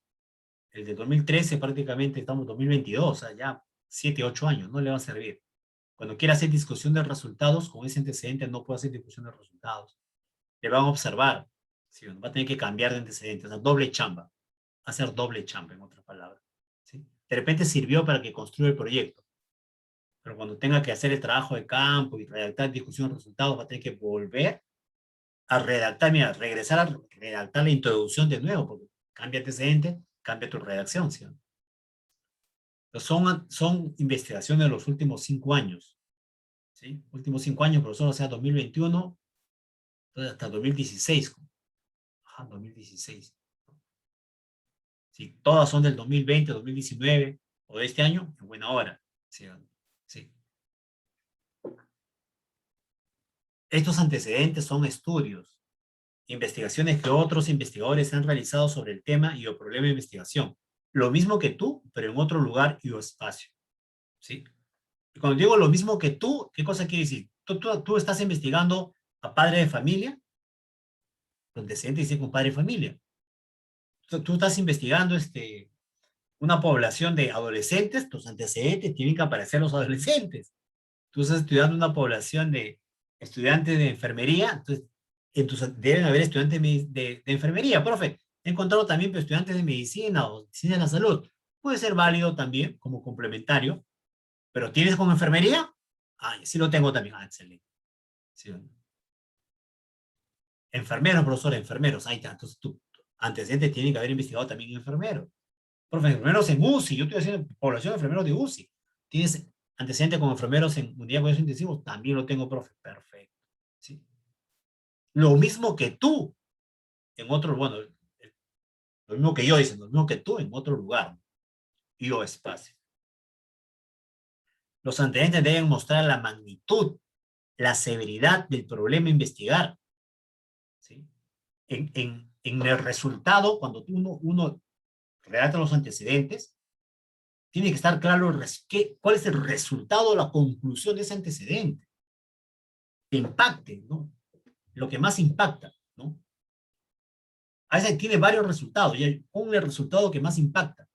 el de 2013 prácticamente estamos en 2022, o sea, ya 7, 8 años, no le va a servir. Cuando quiera hacer discusión de resultados, con ese antecedente no puede hacer discusión de resultados. Le van a observar, ¿sí? Va a tener que cambiar de antecedentes, o sea, doble chamba, hacer doble chamba, en otras palabras. ¿Sí? De repente sirvió para que construya el proyecto, pero cuando tenga que hacer el trabajo de campo y redactar discusión de resultados, va a tener que volver a redactar, mira, regresar a redactar la introducción de nuevo, porque cambia antecedente, cambia tu redacción, ¿sí? Son investigaciones de los últimos 5 años, ¿sí? Últimos 5 años, profesor, o sea, 2021 hasta 2016. Ajá, 2016. Sí, todas son del 2020, 2019 o de este año, en buena hora. ¿Sí? Sí. Estos antecedentes son estudios, investigaciones que otros investigadores han realizado sobre el tema y o problema de investigación. Lo mismo que tú, pero en otro lugar y o espacio. ¿Sí? Y cuando digo lo mismo que tú, ¿qué cosa quiere decir? Tú estás investigando a padre de familia, los antecedentes dicen con padre de familia. Tú estás investigando una población de adolescentes, tus antecedentes tienen que aparecer los adolescentes. Tú estás estudiando una población de estudiantes de enfermería, entonces deben haber estudiantes de enfermería. Profe, he encontrado también estudiantes de medicina o ciencia de la salud. Puede ser válido también como complementario, pero ¿tienes como enfermería? Ah, sí lo tengo también. Ah, excelente. Sí. Enfermeros, profesor, enfermeros. Ahí está. Entonces tú, antecedentes tienen que haber investigado también enfermeros. Profe, enfermeros en UCI. Yo estoy haciendo población de enfermeros de UCI. ¿Tienes antecedentes con enfermeros en unidad de cuidados intensivos? También lo tengo, profe. Perfecto. ¿Sí? Lo mismo que tú en otro, bueno, lo mismo que yo, dicen, lo mismo que tú en otro lugar y o espacio. Los antecedentes deben mostrar la magnitud, la severidad del problema a investigar en el resultado, cuando uno redacta los antecedentes, tiene que estar claro cuál es el resultado, la conclusión de ese antecedente. Que impacte, ¿no? Lo que más impacta, ¿no? A veces tiene varios resultados, y pon el resultado que más impacta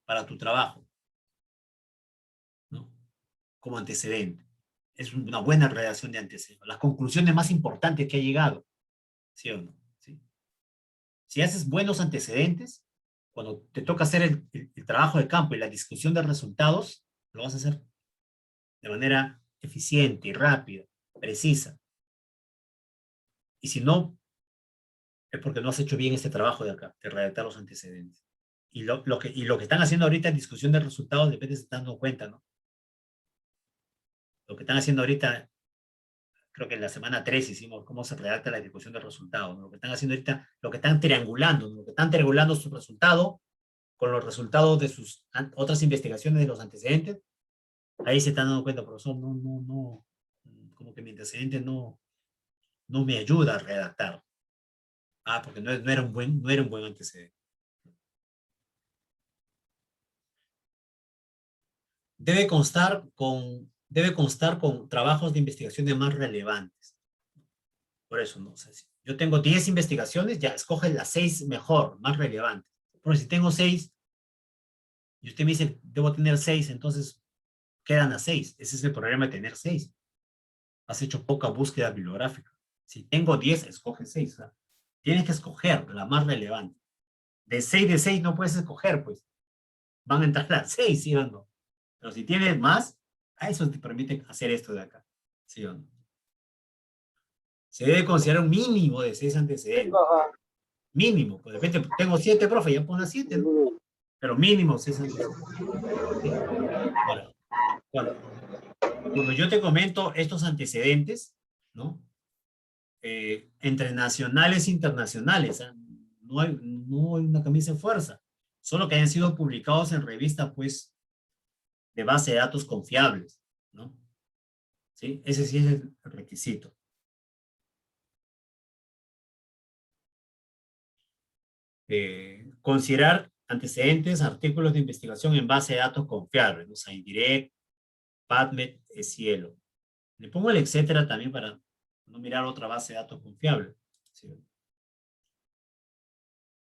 para tu trabajo, ¿no? Como antecedente. Es una buena redacción de antecedentes. Las conclusiones más importantes que ha llegado, ¿sí o no? ¿Sí? Si haces buenos antecedentes, cuando te toca hacer el trabajo de campo y la discusión de resultados, lo vas a hacer de manera eficiente y rápida, precisa. Y si no, es porque no has hecho bien este trabajo de acá, de redactar los antecedentes. Y lo que están haciendo ahorita en discusión de resultados, de repente se están dando cuenta, ¿no? Lo que están haciendo ahorita, creo que en la semana 3 hicimos cómo se redacta la discusión de resultados, ¿no? Lo que están haciendo ahorita, lo que están triangulando, ¿no? Lo que están triangulando su resultado con los resultados de sus otras investigaciones de los antecedentes, ahí se están dando cuenta, profesor, no, como que mi antecedente no me ayuda a redactar. Ah, porque no era un buen antecedente. Debe constar con trabajos de investigación más relevantes. Por eso, no sé si yo tengo 10 investigaciones, ya escoge las 6 mejor, más relevantes. Pero si tengo 6, y usted me dice, debo tener 6, entonces quedan las 6. Ese es el problema de tener 6. Has hecho poca búsqueda bibliográfica. Si tengo 10, escoge 6. O sea, tienes que escoger la más relevante. De 6 no puedes escoger, pues. Van a entrar las 6, ¿sí o no? Pero si tienes más, a eso te permite hacer esto de acá. ¿Sí o no? Se debe considerar un mínimo de 6 antecedentes. Mínimo. Pues de repente tengo 7, profe, ya pongo 7, ¿no? Pero mínimo 6 antecedentes. ¿Sí? Ahora, cuando yo te comento estos antecedentes, ¿no? Entre nacionales e internacionales, ¿eh? No hay una camisa de fuerza. Solo que hayan sido publicados en revistas, pues, de base de datos confiables, ¿no? ¿Sí? Ese sí es el requisito. Considerar antecedentes, artículos de investigación en base de datos confiables, ¿no? ScienDirect, PubMed, Cielo. Le pongo el etcétera también para no mirar otra base de datos confiable. ¿Sí?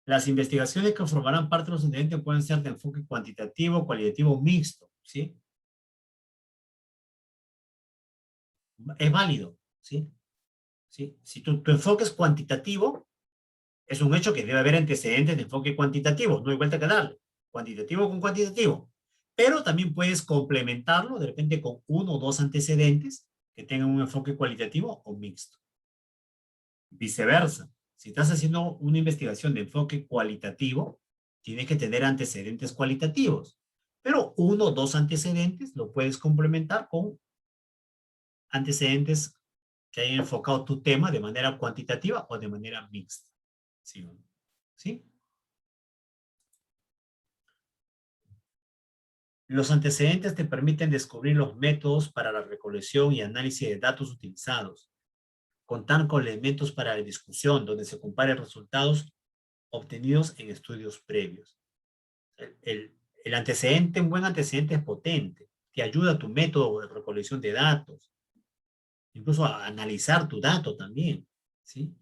Las investigaciones que formarán parte de los antecedentes pueden ser de enfoque cuantitativo, cualitativo, mixto, ¿sí? Es válido, ¿sí? ¿Sí? Si tu enfoque es cuantitativo, es un hecho que debe haber antecedentes de enfoque cuantitativo, no hay vuelta que darle. Cuantitativo con cuantitativo. Pero también puedes complementarlo de repente con 1 o 2 antecedentes que tengan un enfoque cualitativo o mixto. Viceversa. Si estás haciendo una investigación de enfoque cualitativo, tienes que tener antecedentes cualitativos. Pero 1 o 2 antecedentes lo puedes complementar con antecedentes que hayan enfocado tu tema de manera cuantitativa o de manera mixta. ¿Sí? ¿Sí? Los antecedentes te permiten descubrir los métodos para la recolección y análisis de datos utilizados. Contar con elementos para la discusión, donde se comparen resultados obtenidos en estudios previos. El antecedente, un buen antecedente es potente. Te ayuda a tu método de recolección de datos. Incluso a analizar tu dato también. ¿Sí?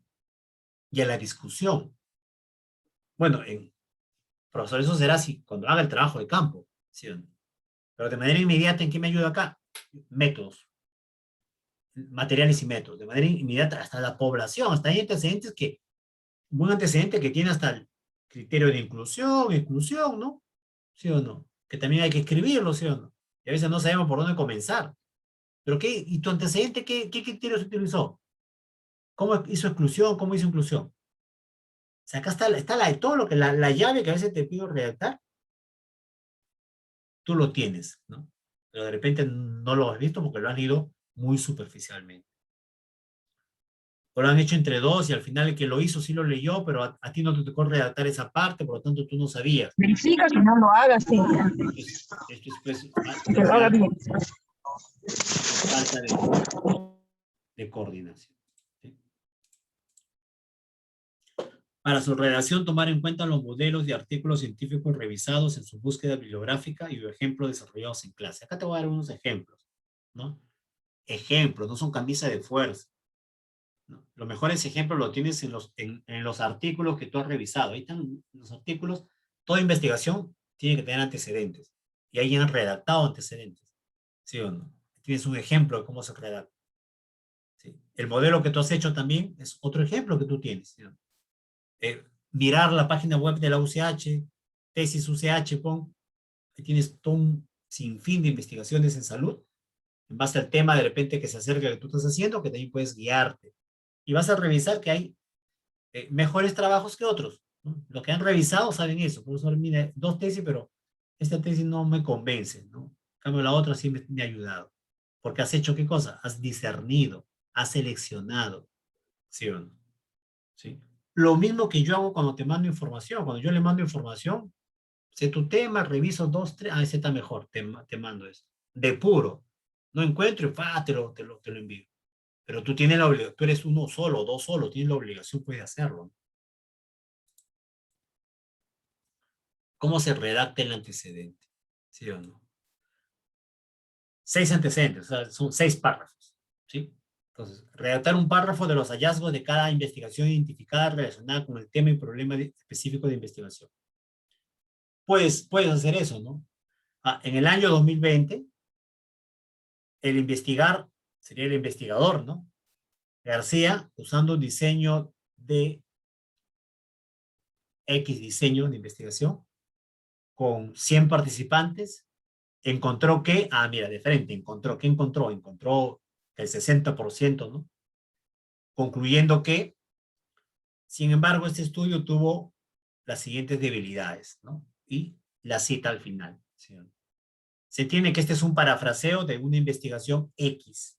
Y a la discusión. Bueno, profesor, eso será así cuando haga el trabajo de campo. ¿Sí? Pero de manera inmediata, ¿en qué me ayuda acá? Métodos. Materiales y métodos. De manera inmediata hasta la población. Hasta hay antecedentes que, un buen antecedente que tiene hasta el criterio de inclusión, exclusión, ¿no? ¿Sí o no? Que también hay que escribirlo, ¿sí o no? Y a veces no sabemos por dónde comenzar. ¿Pero qué? ¿Y tu antecedente qué criterios utilizó? ¿Cómo hizo exclusión? ¿Cómo hizo inclusión? O sea, acá está todo lo que la llave que a veces te pido redactar, tú lo tienes, ¿no? Pero de repente no lo has visto porque lo han leído muy superficialmente. O lo han hecho entre dos y al final el que lo hizo sí lo leyó, pero a ti no te tocó redactar esa parte, por lo tanto tú no sabías. Verifica que no lo hagas, Cintia. Esto es pues, Que lo haga bien. Falta de coordinación. ¿Sí? Para su redacción, tomar en cuenta los modelos de artículos científicos revisados en su búsqueda bibliográfica y los ejemplos desarrollados en clase. Acá te voy a dar unos ejemplos, ¿no? Ejemplos, no son camisa de fuerza, ¿no? Los mejores ejemplos los tienes en los artículos que tú has revisado. Ahí están los artículos. Toda investigación tiene que tener antecedentes. Y ahí han redactado antecedentes. ¿Sí o no? Tienes un ejemplo de cómo se redacta. ¿Sí? El modelo que tú has hecho también es otro ejemplo que tú tienes. ¿Sí o no? Mirar la página web de la UCH, tesis UCH, ahí tienes todo un sinfín de investigaciones en salud, en base al tema de repente que se acerca a lo que tú estás haciendo, que también puedes guiarte. Y vas a revisar que hay mejores trabajos que otros, ¿no? Los que han revisado saben eso. Profesor, mire, 2 tesis, pero esta tesis no me convence, ¿no? En cambio, la otra sí me ha ayudado. Porque has hecho, ¿qué cosa? Has discernido, has seleccionado, ¿sí o no? ¿Sí? Lo mismo que yo hago cuando te mando información. Cuando yo le mando información, sé tu tema, reviso 2, 3, ese está mejor, te mando eso. De puro. No encuentro y te lo envío. Pero tú tienes la obligación, tú eres uno solo, 2 solo, tienes la obligación, puedes hacerlo. ¿Cómo se redacta el antecedente? ¿Sí o no? 6 antecedentes, o sea, son 6 párrafos. ¿Sí? Entonces, redactar un párrafo de los hallazgos de cada investigación identificada relacionada con el tema y problema específico de investigación. Pues puedes hacer eso, ¿no? En el año 2020, el investigar sería el investigador, ¿no? García, usando un diseño de X diseño de investigación, con 100 participantes, encontró que, mira, de frente, encontró el 60%, ¿no? Concluyendo que, sin embargo, este estudio tuvo las siguientes debilidades, ¿no? Y la cita al final, ¿sí? Se entiende que este es un parafraseo de una investigación X.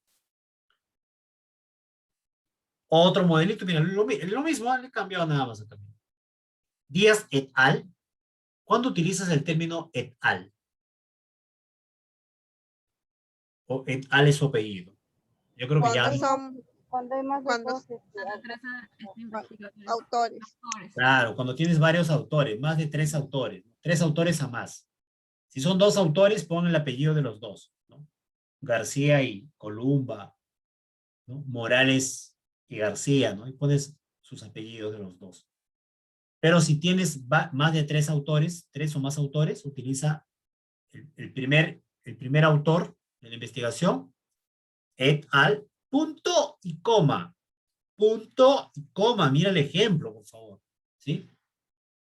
Otro modelito, mira, lo mismo, le he cambiado nada más también. Díaz et al. ¿Cuándo utilizas el término et al? O et al es su apellido. Yo creo que ya... Cuando hay más de Cuando- dos Investigadores. autores. Claro, cuando tienes varios autores, más de 3 autores, 3 autores a más. Si son 2 autores, pon el apellido de los 2, ¿no? García y Columba, ¿no? Morales y García, ¿no? Y pones sus apellidos de los 2. Pero si tienes más de 3 autores, 3 o más autores, utiliza el primer autor de la investigación, et al, punto y coma. Punto y coma. Mira el ejemplo, por favor. ¿Sí?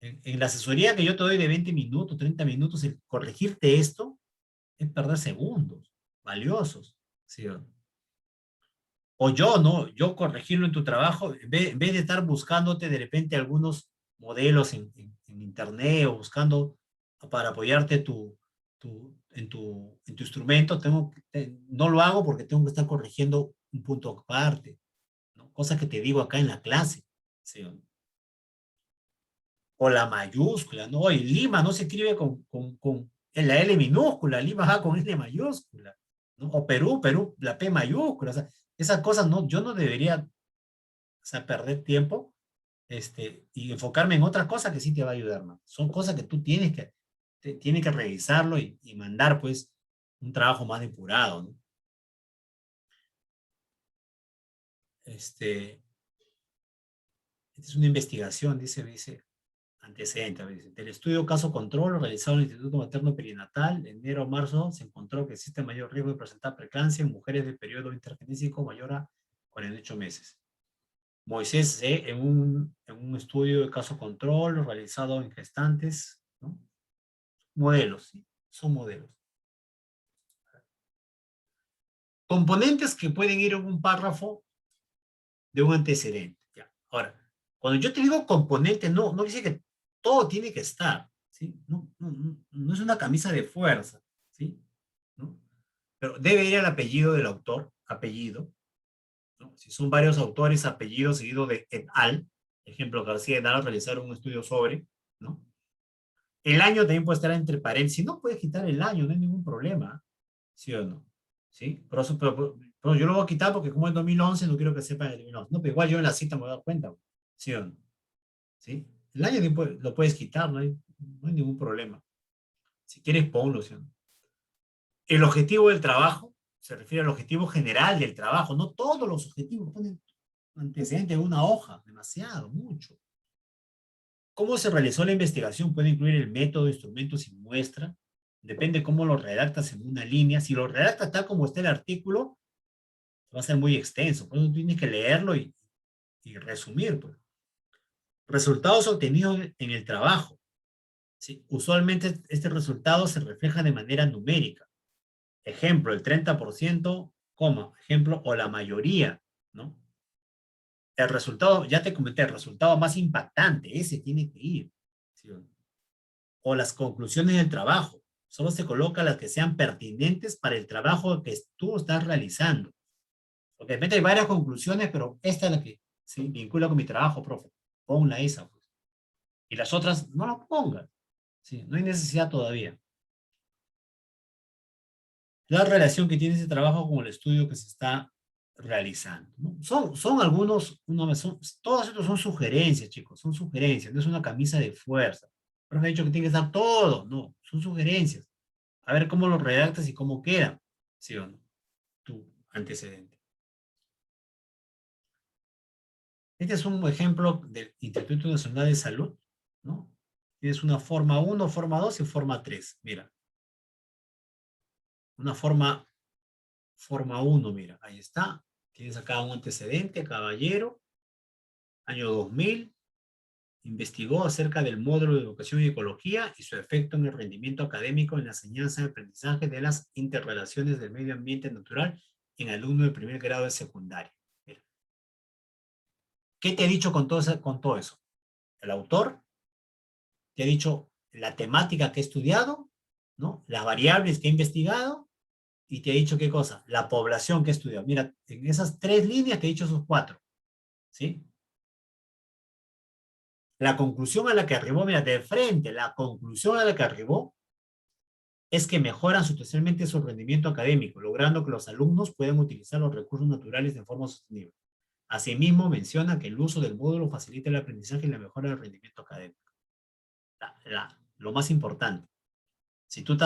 En la asesoría que yo te doy de 20 minutos, 30 minutos, el corregirte esto es perder segundos valiosos. ¿Sí? O yo, ¿no? Yo corregirlo en tu trabajo, en vez de estar buscándote de repente algunos modelos en internet o buscando para apoyarte en tu instrumento, no lo hago porque tengo que estar corrigiendo un punto aparte, ¿no? Cosa que te digo acá en la clase. ¿Sí? O la mayúscula, ¿no? Y Lima no se escribe en la L minúscula, Lima va con L mayúscula, ¿no? O Perú, la P mayúscula, o sea, esas cosas no, yo no debería, o sea, perder tiempo, y enfocarme en otra cosa que sí te va a ayudar más. Son cosas que tú tienes que revisarlo y mandar, pues, un trabajo más depurado, ¿no? Esta es una investigación, dice, antecedente, a veces. Del estudio caso control realizado en el Instituto Materno Perinatal, en enero o marzo, se encontró que existe mayor riesgo de presentar preeclampsia en mujeres de periodo intergenésico mayor a 48 meses. Moisés C., en un estudio de caso control realizado en gestantes, ¿no? Modelos, ¿sí? Son modelos. Componentes que pueden ir en un párrafo de un antecedente. Ya. Ahora, cuando yo te digo componente, no dice que todo tiene que estar, ¿sí? No es una camisa de fuerza, ¿sí? ¿No? Pero debe ir el apellido del autor, apellido, ¿no? Si son varios autores, apellido seguido de et al, ejemplo, García et al realizaron un estudio sobre, ¿no? El año también puede estar entre paréntesis, no puedes quitar el año, no hay ningún problema, ¿sí o no? ¿Sí? Pero yo lo voy a quitar porque como es 2011, no quiero que sepan el 2011. No, pero igual yo en la cita me voy a dar cuenta, ¿sí o no? ¿sí? El año lo puedes quitar, no hay ningún problema. Si quieres, ponlo, ¿sí? El objetivo del trabajo se refiere al objetivo general del trabajo, no todos los objetivos. Ponen antecedentes en una hoja, demasiado, mucho. ¿Cómo se realizó la investigación? Puede incluir el método, instrumentos y muestra. Depende cómo lo redactas en una línea. Si lo redactas tal como está el artículo, va a ser muy extenso. Por eso tienes que leerlo y resumir. Pues. Resultados obtenidos en el trabajo. ¿Sí? Usualmente este resultado se refleja de manera numérica. Ejemplo, el 30%, ejemplo, o la mayoría, ¿no? El resultado, ya te comenté, el resultado más impactante, ese tiene que ir. ¿Sí? O las conclusiones del trabajo. Solo se coloca las que sean pertinentes para el trabajo que tú estás realizando. Porque de repente hay varias conclusiones, pero esta es la que se vincula con mi trabajo, profe. Ponla esa, pues. Y las otras, no las pongas. Sí, no hay necesidad todavía. La relación que tiene ese trabajo con el estudio que se está realizando, ¿no? Son algunos, todos estos son sugerencias, chicos, son sugerencias, no es una camisa de fuerza. Pero me ha dicho que tiene que estar todo, no, son sugerencias. A ver cómo lo redactas y cómo queda, ¿sí o no? Tu antecedente. Este es un ejemplo del Instituto Nacional de Salud, ¿no? Tienes una forma 1, forma 2 y forma 3, mira. Una forma 1, mira, ahí está. Tienes acá un antecedente, caballero, año 2000, investigó acerca del módulo de educación y ecología y su efecto en el rendimiento académico en la enseñanza y aprendizaje de las interrelaciones del medio ambiente natural en alumnos de primer grado de secundaria. Mira. ¿Qué te he dicho con todo eso? El autor te ha dicho la temática que he estudiado, ¿no? Las variables que he investigado y te ha dicho qué cosa, la población que he estudiado. Mira, en esas 3 líneas te he dicho esos 4, ¿sí? La conclusión a la que arribó, mira, de frente, la conclusión a la que arribó es que mejoran sustancialmente su rendimiento académico, logrando que los alumnos puedan utilizar los recursos naturales de forma sostenible. Asimismo, menciona que el uso del módulo facilita el aprendizaje y la mejora del rendimiento académico. Lo más importante, si tú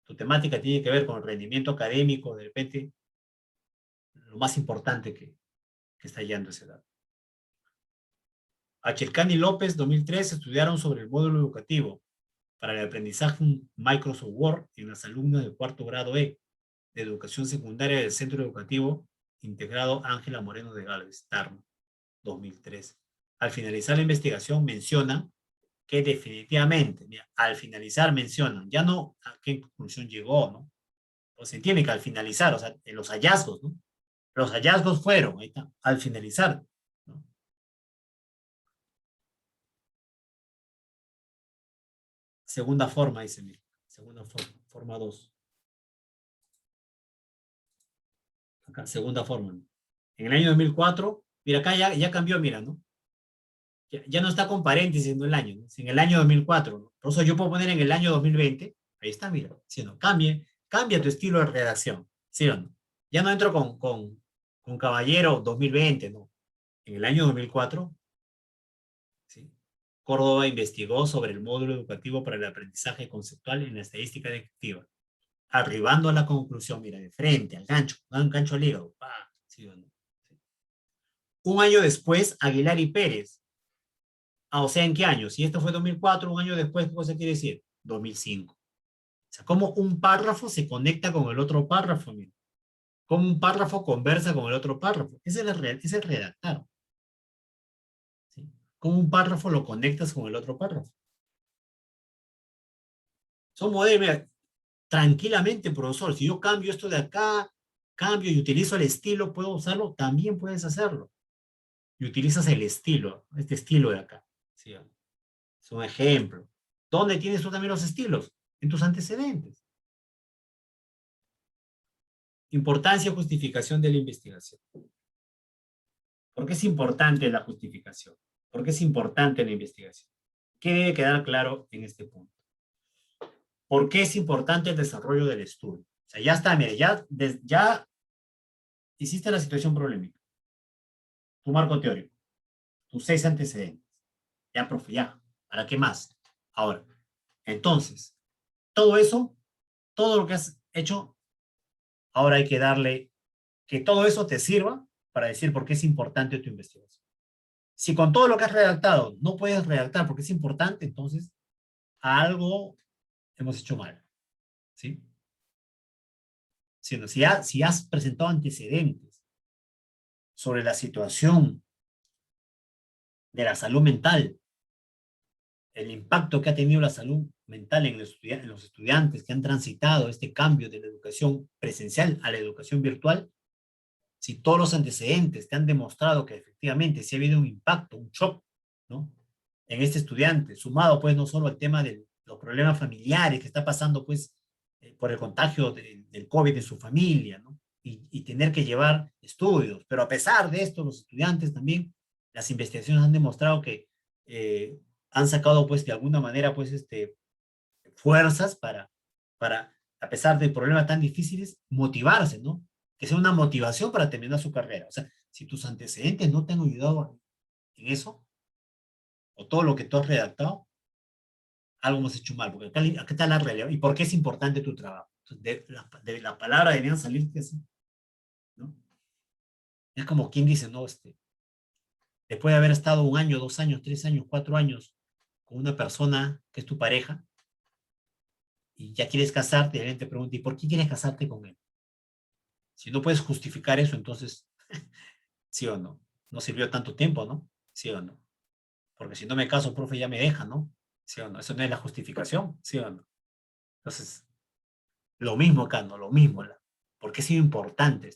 tu temática tiene que ver con el rendimiento académico, de repente, lo más importante que está hallando ese dato. Achilcán y López, 2003, estudiaron sobre el módulo educativo para el aprendizaje Microsoft Word en las alumnas de cuarto grado E de educación secundaria del Centro Educativo Integrado Ángela Moreno de Gálvez, Tarma, 2003. Al finalizar la investigación menciona que definitivamente, mira, al finalizar mencionan, ya no a qué conclusión llegó, ¿no? Pues se entiende que al finalizar, o sea, en los hallazgos, ¿no? Los hallazgos fueron, ahí está, al finalizar, ¿no? Segunda forma, dice, mira, segunda forma 2. Acá, segunda forma. ¿No? En el año 2004, mira, acá ya cambió, mira, ¿no? Ya no está con paréntesis en el año, ¿no? En el año 2004, ¿no? Por eso yo puedo poner en el año 2020, ahí está, mira, ¿sí o no? Cambia tu estilo de redacción, ¿sí o no? Ya no entro con Caballero 2020, ¿no? En el año 2004, ¿sí? Córdoba investigó sobre el módulo educativo para el aprendizaje conceptual en la estadística descriptiva, arribando a la conclusión, mira, de frente, al gancho, un gancho al hígado, ¿sí o no? ¿Sí? Un año después, Aguilar y Pérez. O sea, ¿en qué año? Si esto fue 2004, un año después, ¿qué cosa quiere decir? 2005. O sea, cómo un párrafo se conecta con el otro párrafo, mira. Cómo un párrafo conversa con el otro párrafo. Ese es el redactar. ¿Sí? Cómo un párrafo lo conectas con el otro párrafo. Son modelos, mira, tranquilamente, profesor, si yo cambio esto de acá, cambio y utilizo el estilo, ¿puedo usarlo? También puedes hacerlo. Y utilizas el estilo, este estilo de acá. ¿Sí? Es un ejemplo. ¿Dónde tienes tú también los estilos? En tus antecedentes. Importancia y justificación de la investigación. ¿Por qué es importante la justificación? ¿Por qué es importante la investigación? ¿Qué debe quedar claro en este punto? ¿Por qué es importante el desarrollo del estudio? O sea, ya está, mire, ya hiciste la situación problemática. Tu marco teórico. tus 6 antecedentes. Ya, profe, ya. ¿Para qué más? Ahora, entonces, todo eso, todo lo que has hecho, ahora hay que darle, que todo eso te sirva para decir por qué es importante tu investigación. Si con todo lo que has redactado no puedes redactar porque es importante, entonces algo hemos hecho mal. ¿Sí? Si has presentado antecedentes sobre la situación de la salud mental, el impacto que ha tenido la salud mental en los estudiantes que han transitado este cambio de la educación presencial a la educación virtual, si todos los antecedentes te han demostrado que efectivamente sí ha habido un impacto, un shock, ¿no? En este estudiante, sumado pues no solo al tema de los problemas familiares que está pasando pues por el contagio del COVID en su familia, ¿no? Y tener que llevar estudios, pero a pesar de esto los estudiantes también, las investigaciones han demostrado que han sacado pues de alguna manera pues fuerzas para a pesar de problemas tan difíciles, motivarse, ¿no? Que sea una motivación para terminar su carrera. O sea, si tus antecedentes no te han ayudado en eso, o todo lo que tú has redactado, algo hemos hecho mal, porque acá está la realidad. ¿Y por qué es importante tu trabajo? De la palabra deberían salir así, ¿no? Es como quien dice, no, después de haber estado 1 año, 2 años, 3 años, 4 años con una persona que es tu pareja, y ya quieres casarte, y alguien te pregunta, ¿y por qué quieres casarte con él? Si no puedes justificar eso, entonces, ¿sí o no? No sirvió tanto tiempo, ¿no? ¿Sí o no? Porque si no me caso, profe, ya me deja, ¿no? ¿Sí o no? Eso no es la justificación, ¿sí o no? Entonces, lo mismo acá, ¿no? Lo mismo, porque ha sido importante.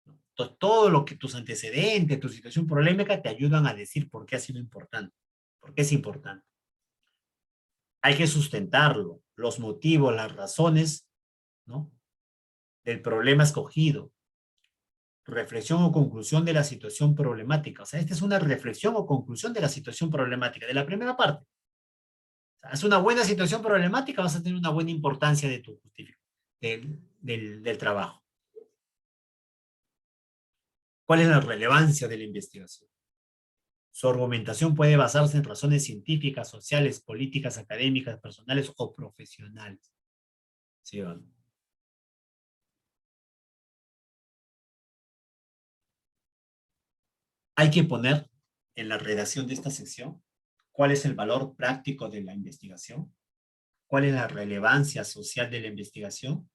¿No? Entonces, todo lo que tus antecedentes, tu situación problemática te ayudan a decir por qué ha sido importante, por qué es importante. Hay que sustentarlo, los motivos, las razones, ¿no? Del problema escogido, reflexión o conclusión de la situación problemática. O sea, esta es una reflexión o conclusión de la situación problemática, de la primera parte. O sea, es una buena situación problemática, vas a tener una buena importancia de tu justificación, del trabajo. ¿Cuál es la relevancia de la investigación? Su argumentación puede basarse en razones científicas, sociales, políticas, académicas, personales o profesionales. ¿Sí o no? Hay que poner en la redacción de esta sección cuál es el valor práctico de la investigación, cuál es la relevancia social de la investigación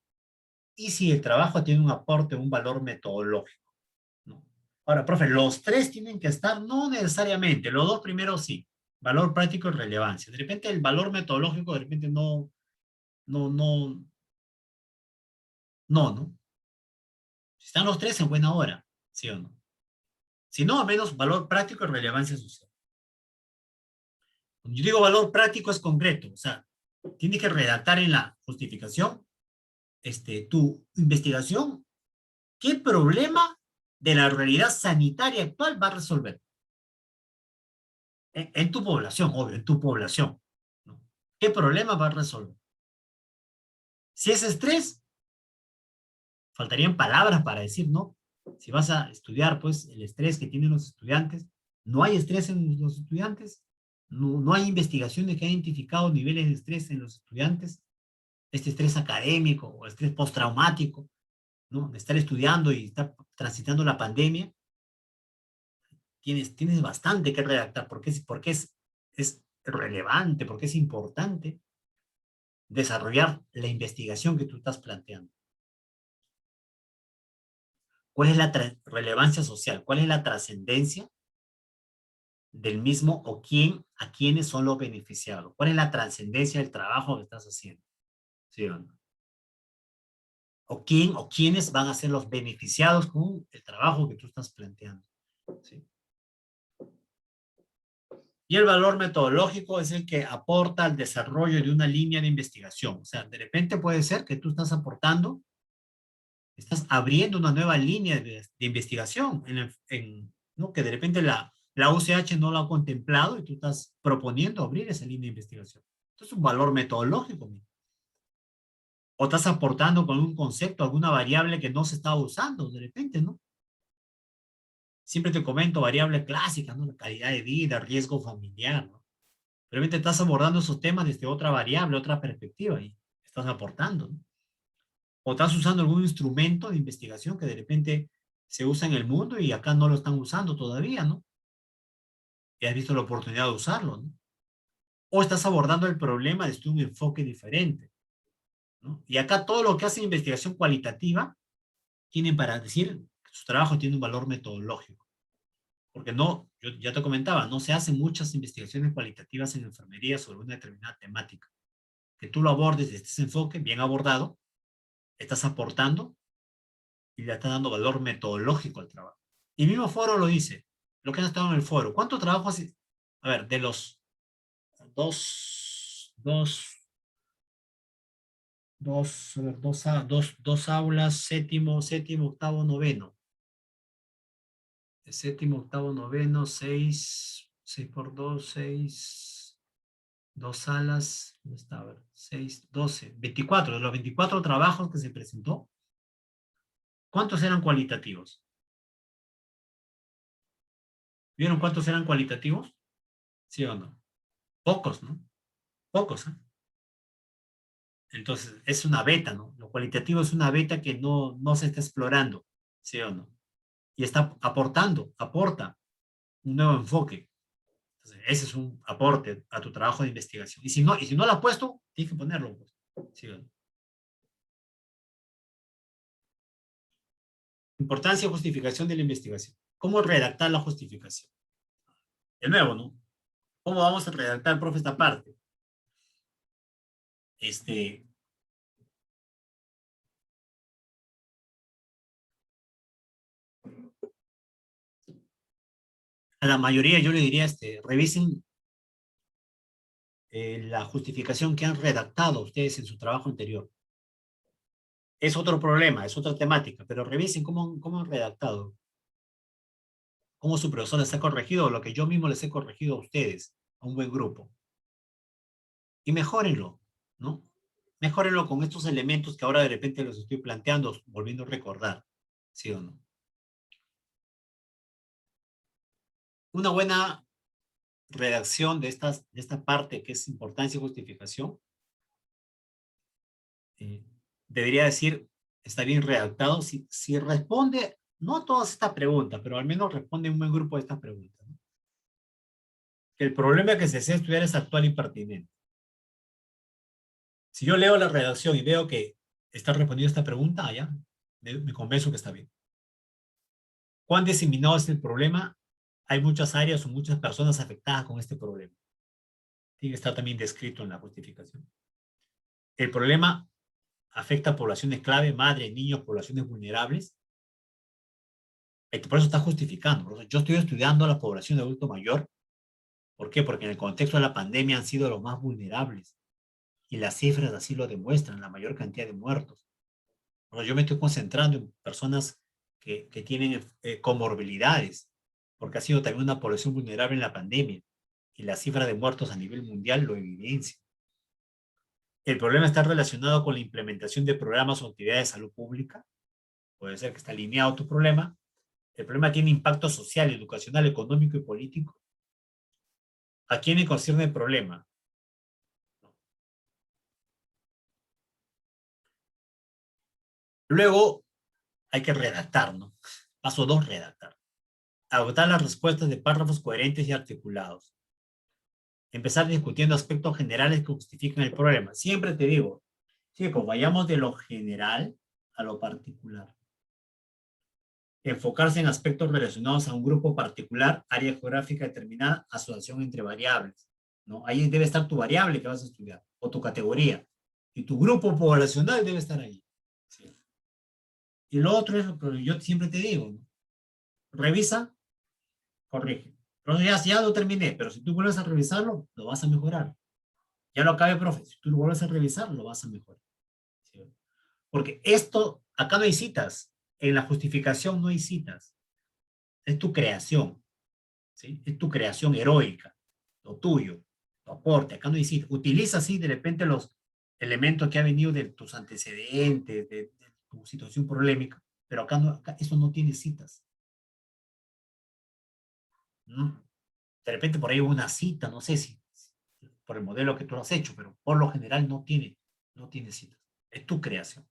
y si el trabajo tiene un aporte, un valor metodológico, ¿no? Ahora, profe, los 3 tienen que estar, no necesariamente, los 2 primeros sí, valor práctico y relevancia. De repente el valor metodológico, de repente no, no, no, no, ¿no? Si están los 3 en buena hora, ¿sí o no? Si no, al menos valor práctico y relevancia social. Cuando yo digo valor práctico es concreto, o sea, tienes que redactar en la justificación tu investigación, ¿qué problema de la realidad sanitaria actual va a resolver? En tu población, obvio, en tu población, ¿no? ¿Qué problema va a resolver? Si es estrés, faltarían palabras para decir, ¿no? Si vas a estudiar, pues, el estrés que tienen los estudiantes, no hay estrés en los estudiantes, no hay investigaciones que hayan identificado niveles de estrés en los estudiantes, este estrés académico o estrés postraumático, ¿no? De estar estudiando y estar transitando la pandemia, tienes bastante que redactar, porque es relevante, porque es importante desarrollar la investigación que tú estás planteando. ¿Cuál es la relevancia social? ¿Cuál es la trascendencia del mismo o a quiénes son los beneficiados? ¿Cuál es la trascendencia del trabajo que estás haciendo? ¿Sí o no? ¿O quiénes van a ser los beneficiados con el trabajo que tú estás planteando? ¿Sí? Y el valor metodológico es el que aporta al desarrollo de una línea de investigación. O sea, de repente puede ser que tú estás aportando, estás abriendo una nueva línea de investigación, ¿no? Que de repente la UCH no lo ha contemplado y tú estás proponiendo abrir esa línea de investigación. Esto es un valor metodológico. ¿No? O estás aportando con un concepto, alguna variable que no se estaba usando de repente, ¿no? Siempre te comento variables clásicas, ¿no? La calidad de vida, riesgo familiar, ¿no? Realmente estás abordando esos temas desde otra variable, otra perspectiva y estás aportando, ¿no? O estás usando algún instrumento de investigación que de repente se usa en el mundo y acá no lo están usando todavía, ¿no? Y has visto la oportunidad de usarlo, ¿no? O estás abordando el problema desde un enfoque diferente, ¿no? Y acá todo lo que hace investigación cualitativa tienen para decir que su trabajo tiene un valor metodológico. Porque no, yo ya te comentaba, no se hacen muchas investigaciones cualitativas en enfermería sobre una determinada temática. Que tú lo abordes desde ese enfoque, bien abordado, estás aportando y le estás dando valor metodológico al trabajo. Y el mismo foro lo dice, lo que han estado en el foro. ¿Cuánto trabajo hace? A ver, de los dos aulas, séptimo, octavo, noveno. De séptimo, octavo, noveno, 6 por 2, 6, 2 salas, ¿dónde está? A ver, 6, 12, 24. De los 24 trabajos que se presentó, ¿cuántos eran cualitativos? ¿Vieron cuántos eran cualitativos? ¿Sí o no? Pocos, ¿no? Pocos, ¿eh? Entonces, es una beta, ¿no? Lo cualitativo es una beta que no se está explorando, ¿sí o no? Y está aporta un nuevo enfoque. Entonces, ese es un aporte a tu trabajo de investigación. Y si no lo has puesto, tienes que ponerlo, pues. ¿Sí o no? Importancia y justificación de la investigación. ¿Cómo redactar la justificación? De nuevo, ¿no? ¿Cómo vamos a redactar, profe, esta parte? A la mayoría yo le diría, revisen la justificación que han redactado ustedes en su trabajo anterior. Es otro problema, es otra temática, pero revisen cómo han redactado, cómo su profesor les ha corregido, lo que yo mismo les he corregido a ustedes, a un buen grupo. Y mejórenlo, ¿no? Mejórenlo con estos elementos que ahora de repente los estoy planteando, volviendo a recordar, ¿sí o no? Una buena redacción de esta parte que es importancia y justificación, debería decir, está bien redactado, si responde, no a todas estas preguntas, pero al menos responde un buen grupo de estas preguntas, ¿no? El problema que se desea estudiar es actual y pertinente. Si yo leo la redacción y veo que está respondiendo esta pregunta, ya, me convenzo que está bien. ¿Cuán diseminado es el problema? Hay muchas áreas o muchas personas afectadas con este problema. Tiene que estar también descrito en la justificación. El problema afecta a poblaciones clave, madres, niños, poblaciones vulnerables. Por eso está justificando. Por eso yo estoy estudiando a la población de adulto mayor. ¿Por qué? Porque en el contexto de la pandemia han sido los más vulnerables. Y las cifras así lo demuestran, la mayor cantidad de muertos. Por eso yo me estoy concentrando en personas que tienen comorbilidades, porque ha sido también una población vulnerable en la pandemia. Y la cifra de muertos a nivel mundial lo evidencia. El problema está relacionado con la implementación de programas o actividades de salud pública. Puede ser que está alineado tu problema. El problema tiene impacto social, educacional, económico y político. ¿A quién le concierne el problema? Luego hay que redactar, ¿no? Paso 2, redactar. Agotar las respuestas de párrafos coherentes y articulados. Empezar discutiendo aspectos generales que justifican el problema. Siempre te digo, chicos, vayamos de lo general a lo particular. Enfocarse en aspectos relacionados a un grupo particular, área geográfica determinada, asociación entre variables, ¿no? Ahí debe estar tu variable que vas a estudiar, o tu categoría. Y tu grupo poblacional debe estar ahí. ¿Sí? Y lo otro es lo que yo siempre te digo, ¿no? Revisa, corrige. Pero ya lo terminé, pero si tú vuelves a revisarlo, lo vas a mejorar. Ya lo acabé, profe. Si tú lo vuelves a revisar, lo vas a mejorar. ¿Sí? Porque esto, acá no hay citas. En la justificación no hay citas. Es tu creación. ¿Sí? Es tu creación heroica. Lo tuyo. Tu aporte. Acá no hay citas. Utiliza así de repente los elementos que han venido de tus antecedentes, de tu situación polémica. Pero acá eso no tiene citas. ¿no? De repente por ahí hubo una cita, no sé si por el modelo que tú lo has hecho, pero por lo general no tiene citas. Es tu creación.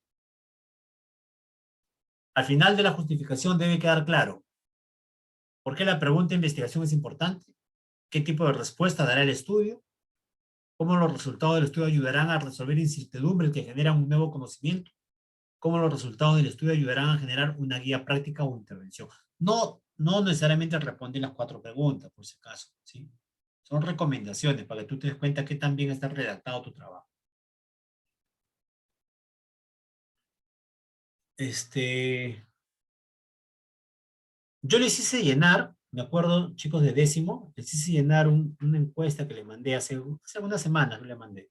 Al final de la justificación debe quedar claro por qué la pregunta de investigación es importante, qué tipo de respuesta dará el estudio, cómo los resultados del estudio ayudarán a resolver incertidumbres que generan un nuevo conocimiento, cómo los resultados del estudio ayudarán a generar una guía práctica o intervención. No necesariamente responden las 4 preguntas, por si acaso, ¿sí? Son recomendaciones para que tú te des cuenta que también está redactado tu trabajo. Yo les hice llenar, me acuerdo, chicos de 10º, les hice llenar una encuesta que les mandé hace unas semanas, le mandé.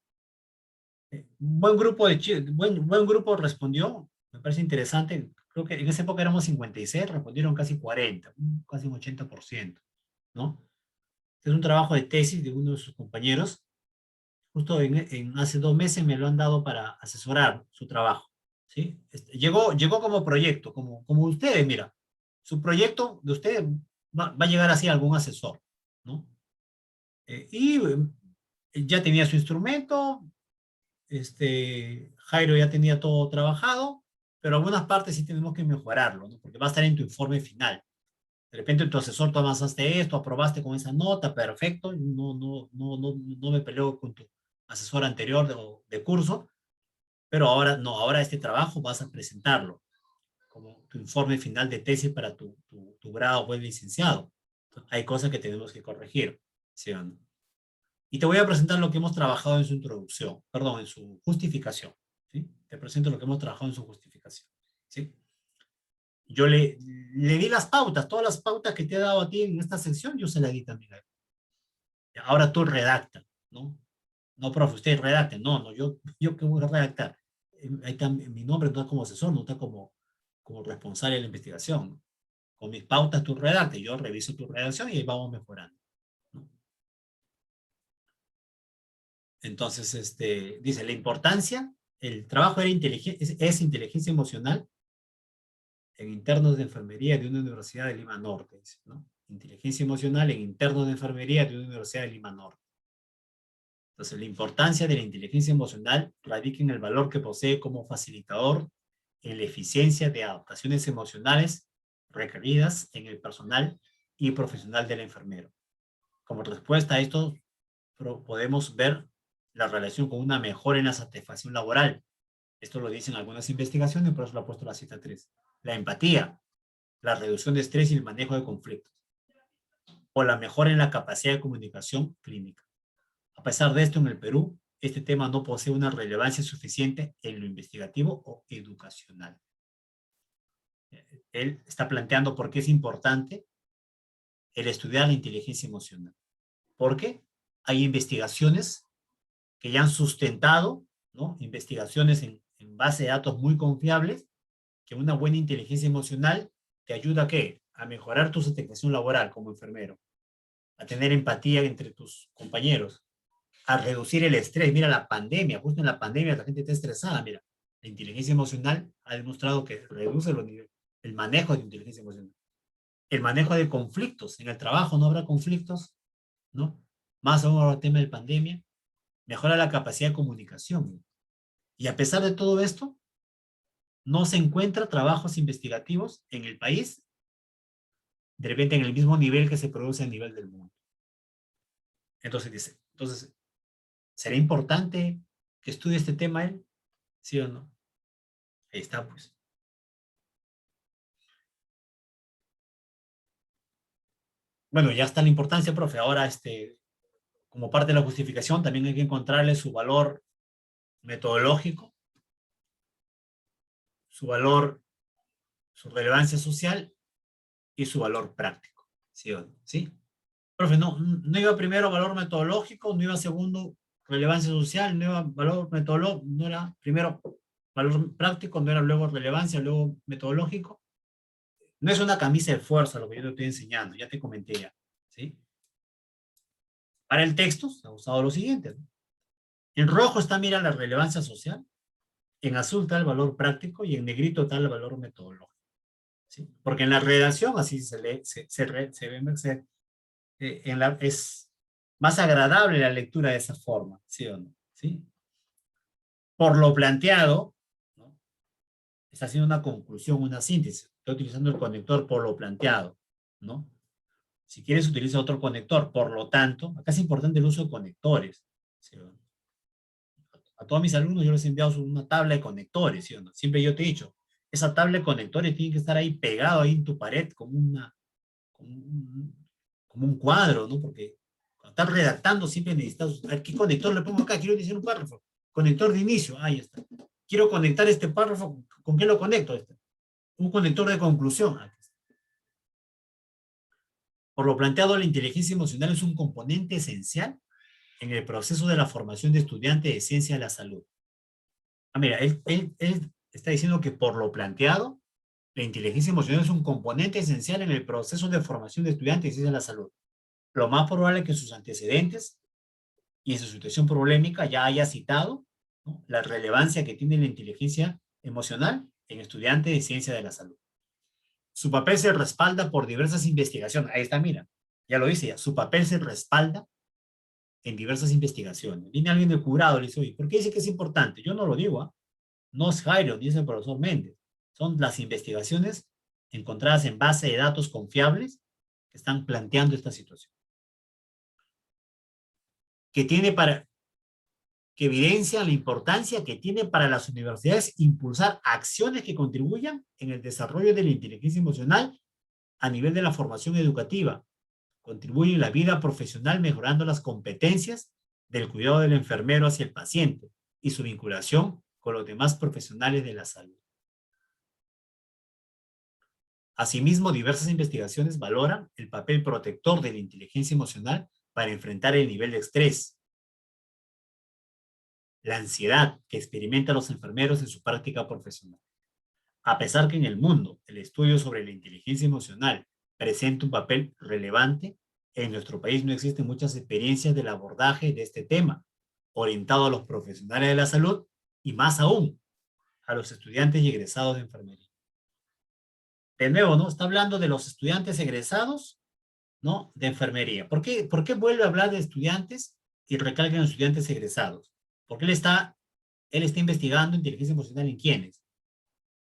Un buen grupo buen grupo respondió, me parece interesante. Creo que en esa época éramos 56, respondieron casi 40, casi un 80%, ¿no? Es un trabajo de tesis de uno de sus compañeros. Justo hace 2 meses me lo han dado para asesorar su trabajo, ¿sí? Llegó como proyecto, como ustedes, mira. Su proyecto de ustedes va a llegar así a algún asesor, ¿no? Ya tenía su instrumento, Jairo ya tenía todo trabajado, pero algunas partes sí tenemos que mejorarlo, ¿no? Porque va a estar en tu informe final. De repente tu asesor, tú avanzaste esto, aprobaste con esa nota, perfecto, no me peleo con tu asesor anterior de curso, pero ahora este trabajo vas a presentarlo como tu informe final de tesis para tu grado buen licenciado. Entonces, hay cosas que tenemos que corregir, ¿sí o no? Y te voy a presentar lo que hemos trabajado en su introducción, perdón, en su justificación, ¿sí? Te presento lo que hemos trabajado en su justificación, ¿sí? Yo le di las pautas, todas las pautas que te he dado a ti en esta sección, yo se las di también a él. Ahora tú redacta, ¿no? No, profe, usted redacte. No, yo qué voy a redactar. Ahí está mi nombre, no está como asesor, no está como responsable de la investigación, ¿no? Con mis pautas tú redacte, yo reviso tu redacción y ahí vamos mejorando, ¿no? Entonces, dice, la importancia, el trabajo es inteligencia emocional en internos de enfermería de una universidad de Lima Norte, dice, ¿no? Inteligencia emocional en internos de enfermería de una universidad de Lima Norte. Entonces, la importancia de la inteligencia emocional radica en el valor que posee como facilitador en la eficiencia de adaptaciones emocionales requeridas en el personal y profesional del enfermero. Como respuesta a esto, podemos ver la relación con una mejora en la satisfacción laboral. Esto lo dicen algunas investigaciones, por eso lo ha puesto la cita 3. La empatía, la reducción de estrés y el manejo de conflictos. O la mejora en la capacidad de comunicación clínica. A pesar de esto, en el Perú, este tema no posee una relevancia suficiente en lo investigativo o educacional. Él está planteando por qué es importante el estudiar la inteligencia emocional. Porque hay investigaciones que ya han sustentado, ¿no? Investigaciones en base de datos muy confiables, que una buena inteligencia emocional te ayuda ¿a qué? A mejorar tu satisfacción laboral como enfermero, a tener empatía entre tus compañeros, a reducir el estrés. Mira la pandemia, justo en la pandemia la gente está estresada, mira. La inteligencia emocional ha demostrado que reduce los niveles, el manejo de inteligencia emocional. El manejo de conflictos. En el trabajo no habrá conflictos, ¿no? Más aún ahora el tema de pandemia. Mejora la capacidad de comunicación. Y a pesar de todo esto, no se encuentra trabajos investigativos en el país, de repente en el mismo nivel que se produce a nivel del mundo. Entonces dice, ¿será importante que estudie este tema él? ¿Sí o no? Ahí está, pues. Bueno, ya está la importancia, profe. Ahora, como parte de la justificación, también hay que encontrarle su valor metodológico, su valor, su relevancia social y su valor práctico. ¿Sí o no? ¿Sí? Profe, no iba primero valor metodológico, no iba segundo relevancia social, no iba valor metodológico, no era primero valor práctico, no era luego relevancia, luego metodológico. No es una camisa de fuerza lo que yo te estoy enseñando, ya te comenté ya, ¿sí? Para el texto, se ha usado lo siguiente, ¿no? En rojo está, mira, la relevancia social, en azul está el valor práctico y en negrito está el valor metodológico, ¿sí? Porque en la redacción así se lee, es más agradable la lectura de esa forma, ¿sí o no? ¿Sí? Por lo planteado, ¿no? Está haciendo una conclusión, una síntesis. Estoy utilizando el conector por lo planteado, ¿no? Si quieres, utiliza otro conector. Por lo tanto, acá es importante el uso de conectores, ¿sí o no? A todos mis alumnos yo les he enviado una tabla de conectores, ¿sí o no? Siempre yo te he dicho, esa tabla de conectores tiene que estar ahí pegado ahí en tu pared como un cuadro, ¿no? Porque cuando estás redactando siempre necesitas, a ver, ¿qué conector le pongo acá? Quiero iniciar un párrafo. Conector de inicio, ahí está. Quiero conectar este párrafo, ¿con qué lo conecto? Un conector de conclusión. Aquí está. Por lo planteado, la inteligencia emocional es un componente esencial en el proceso de la formación de estudiantes de ciencia de la salud. Ah, mira, él está diciendo que por lo planteado, la inteligencia emocional es un componente esencial en el proceso de formación de estudiantes de ciencia de la salud. Lo más probable es que sus antecedentes y en su situación problemática ya haya citado, ¿no?, la relevancia que tiene la inteligencia emocional en estudiantes de ciencia de la salud. Su papel se respalda por diversas investigaciones. Ahí está, mira, ya lo dice ya. Su papel se respalda en diversas investigaciones. Viene alguien del jurado y le dice, oye, ¿por qué dice que es importante? Yo no lo digo, ¿ah? No es Jairo, ni es el profesor Méndez. Son las investigaciones encontradas en base de datos confiables que están planteando esta situación. Que evidencia la importancia que tiene para las universidades impulsar acciones que contribuyan en el desarrollo de la inteligencia emocional a nivel de la formación educativa, contribuye en la vida profesional mejorando las competencias del cuidado del enfermero hacia el paciente y su vinculación con los demás profesionales de la salud. Asimismo, diversas investigaciones valoran el papel protector de la inteligencia emocional para enfrentar el nivel de estrés, la ansiedad que experimentan los enfermeros en su práctica profesional. A pesar que en el mundo el estudio sobre la inteligencia emocional presenta un papel relevante, en nuestro país no existen muchas experiencias del abordaje de este tema, orientado a los profesionales de la salud y más aún a los estudiantes y egresados de enfermería. De nuevo, ¿no? Está hablando de los estudiantes egresados, ¿no?, de enfermería. ¿Por qué vuelve a hablar de estudiantes y recalca en los estudiantes egresados? Porque él está investigando inteligencia emocional en quiénes,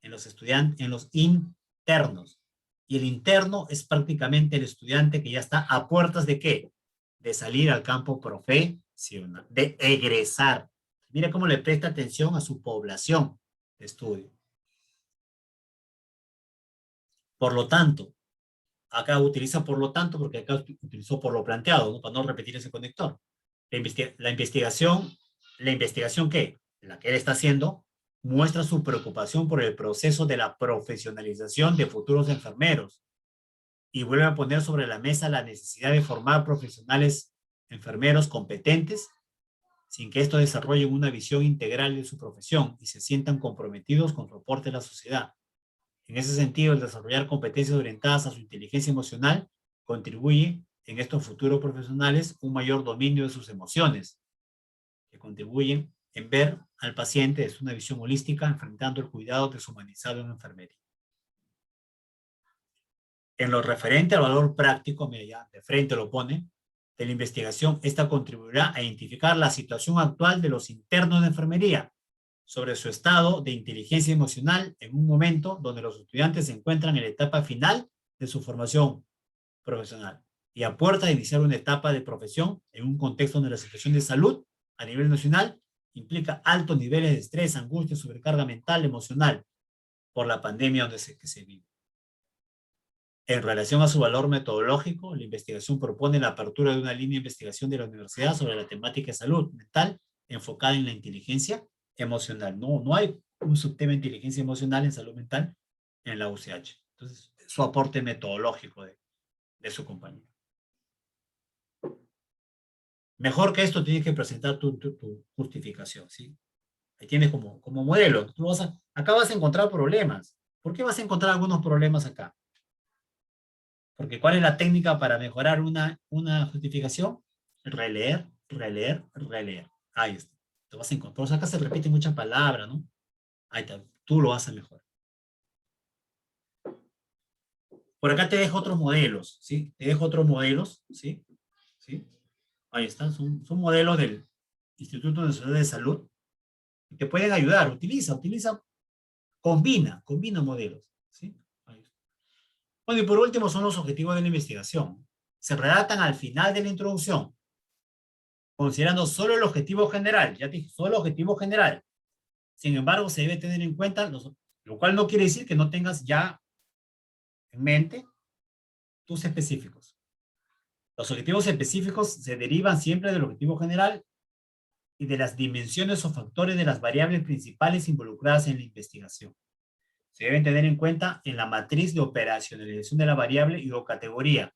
en los estudiantes, en los internos. Y el interno es prácticamente el estudiante que ya está a puertas de ¿qué? De salir al campo profesional, de egresar. Mira cómo le presta atención a su población de estudio. Por lo tanto, acá utiliza por lo tanto porque acá utilizó por lo planteado, ¿no?, para no repetir ese conector. La investigación ¿qué? La que él está haciendo muestra su preocupación por el proceso de la profesionalización de futuros enfermeros y vuelve a poner sobre la mesa la necesidad de formar profesionales enfermeros competentes sin que esto desarrollen una visión integral de su profesión y se sientan comprometidos con su aporte a la sociedad. En ese sentido, el desarrollar competencias orientadas a su inteligencia emocional contribuye en estos futuros profesionales un mayor dominio de sus emociones, que contribuyen en ver al paciente desde una visión holística, enfrentando el cuidado deshumanizado en enfermería. En lo referente al valor práctico, mira, ya de frente lo pone, de la investigación, esta contribuirá a identificar la situación actual de los internos de enfermería sobre su estado de inteligencia emocional en un momento donde los estudiantes se encuentran en la etapa final de su formación profesional y a puerta de iniciar una etapa de profesión en un contexto donde la situación de salud a nivel nacional implica altos niveles de estrés, angustia, sobrecarga mental, emocional por la pandemia que se vive. En relación a su valor metodológico, la investigación propone la apertura de una línea de investigación de la universidad sobre la temática de salud mental enfocada en la inteligencia emocional. No hay un subtema de inteligencia emocional en salud mental en la UCH. Entonces, su aporte metodológico de su compañero. Mejor que esto, tienes que presentar tu justificación, ¿sí? Ahí tienes como modelo. Acá vas a encontrar problemas. ¿Por qué vas a encontrar algunos problemas acá? Porque ¿cuál es la técnica para mejorar una justificación? Releer, releer, releer. Ahí está. Te vas a encontrar. Por eso acá se repite mucha palabra, ¿no? Ahí está. Tú lo haces mejor. Por acá te dejo otros modelos, ¿sí? Te dejo otros modelos, ¿sí? ¿Sí? Ahí están, son modelos del Instituto Nacional de Salud que te pueden ayudar. Utiliza, combina modelos, ¿sí? Ahí está. Bueno, y por último son los objetivos de la investigación. Se redactan al final de la introducción, considerando solo el objetivo general. Ya te dije, solo el objetivo general. Sin embargo, se debe tener en cuenta, lo cual no quiere decir que no tengas ya en mente tus específicos. Los objetivos específicos se derivan siempre del objetivo general y de las dimensiones o factores de las variables principales involucradas en la investigación. Se deben tener en cuenta en la matriz de operacionalización de la variable y o categoría,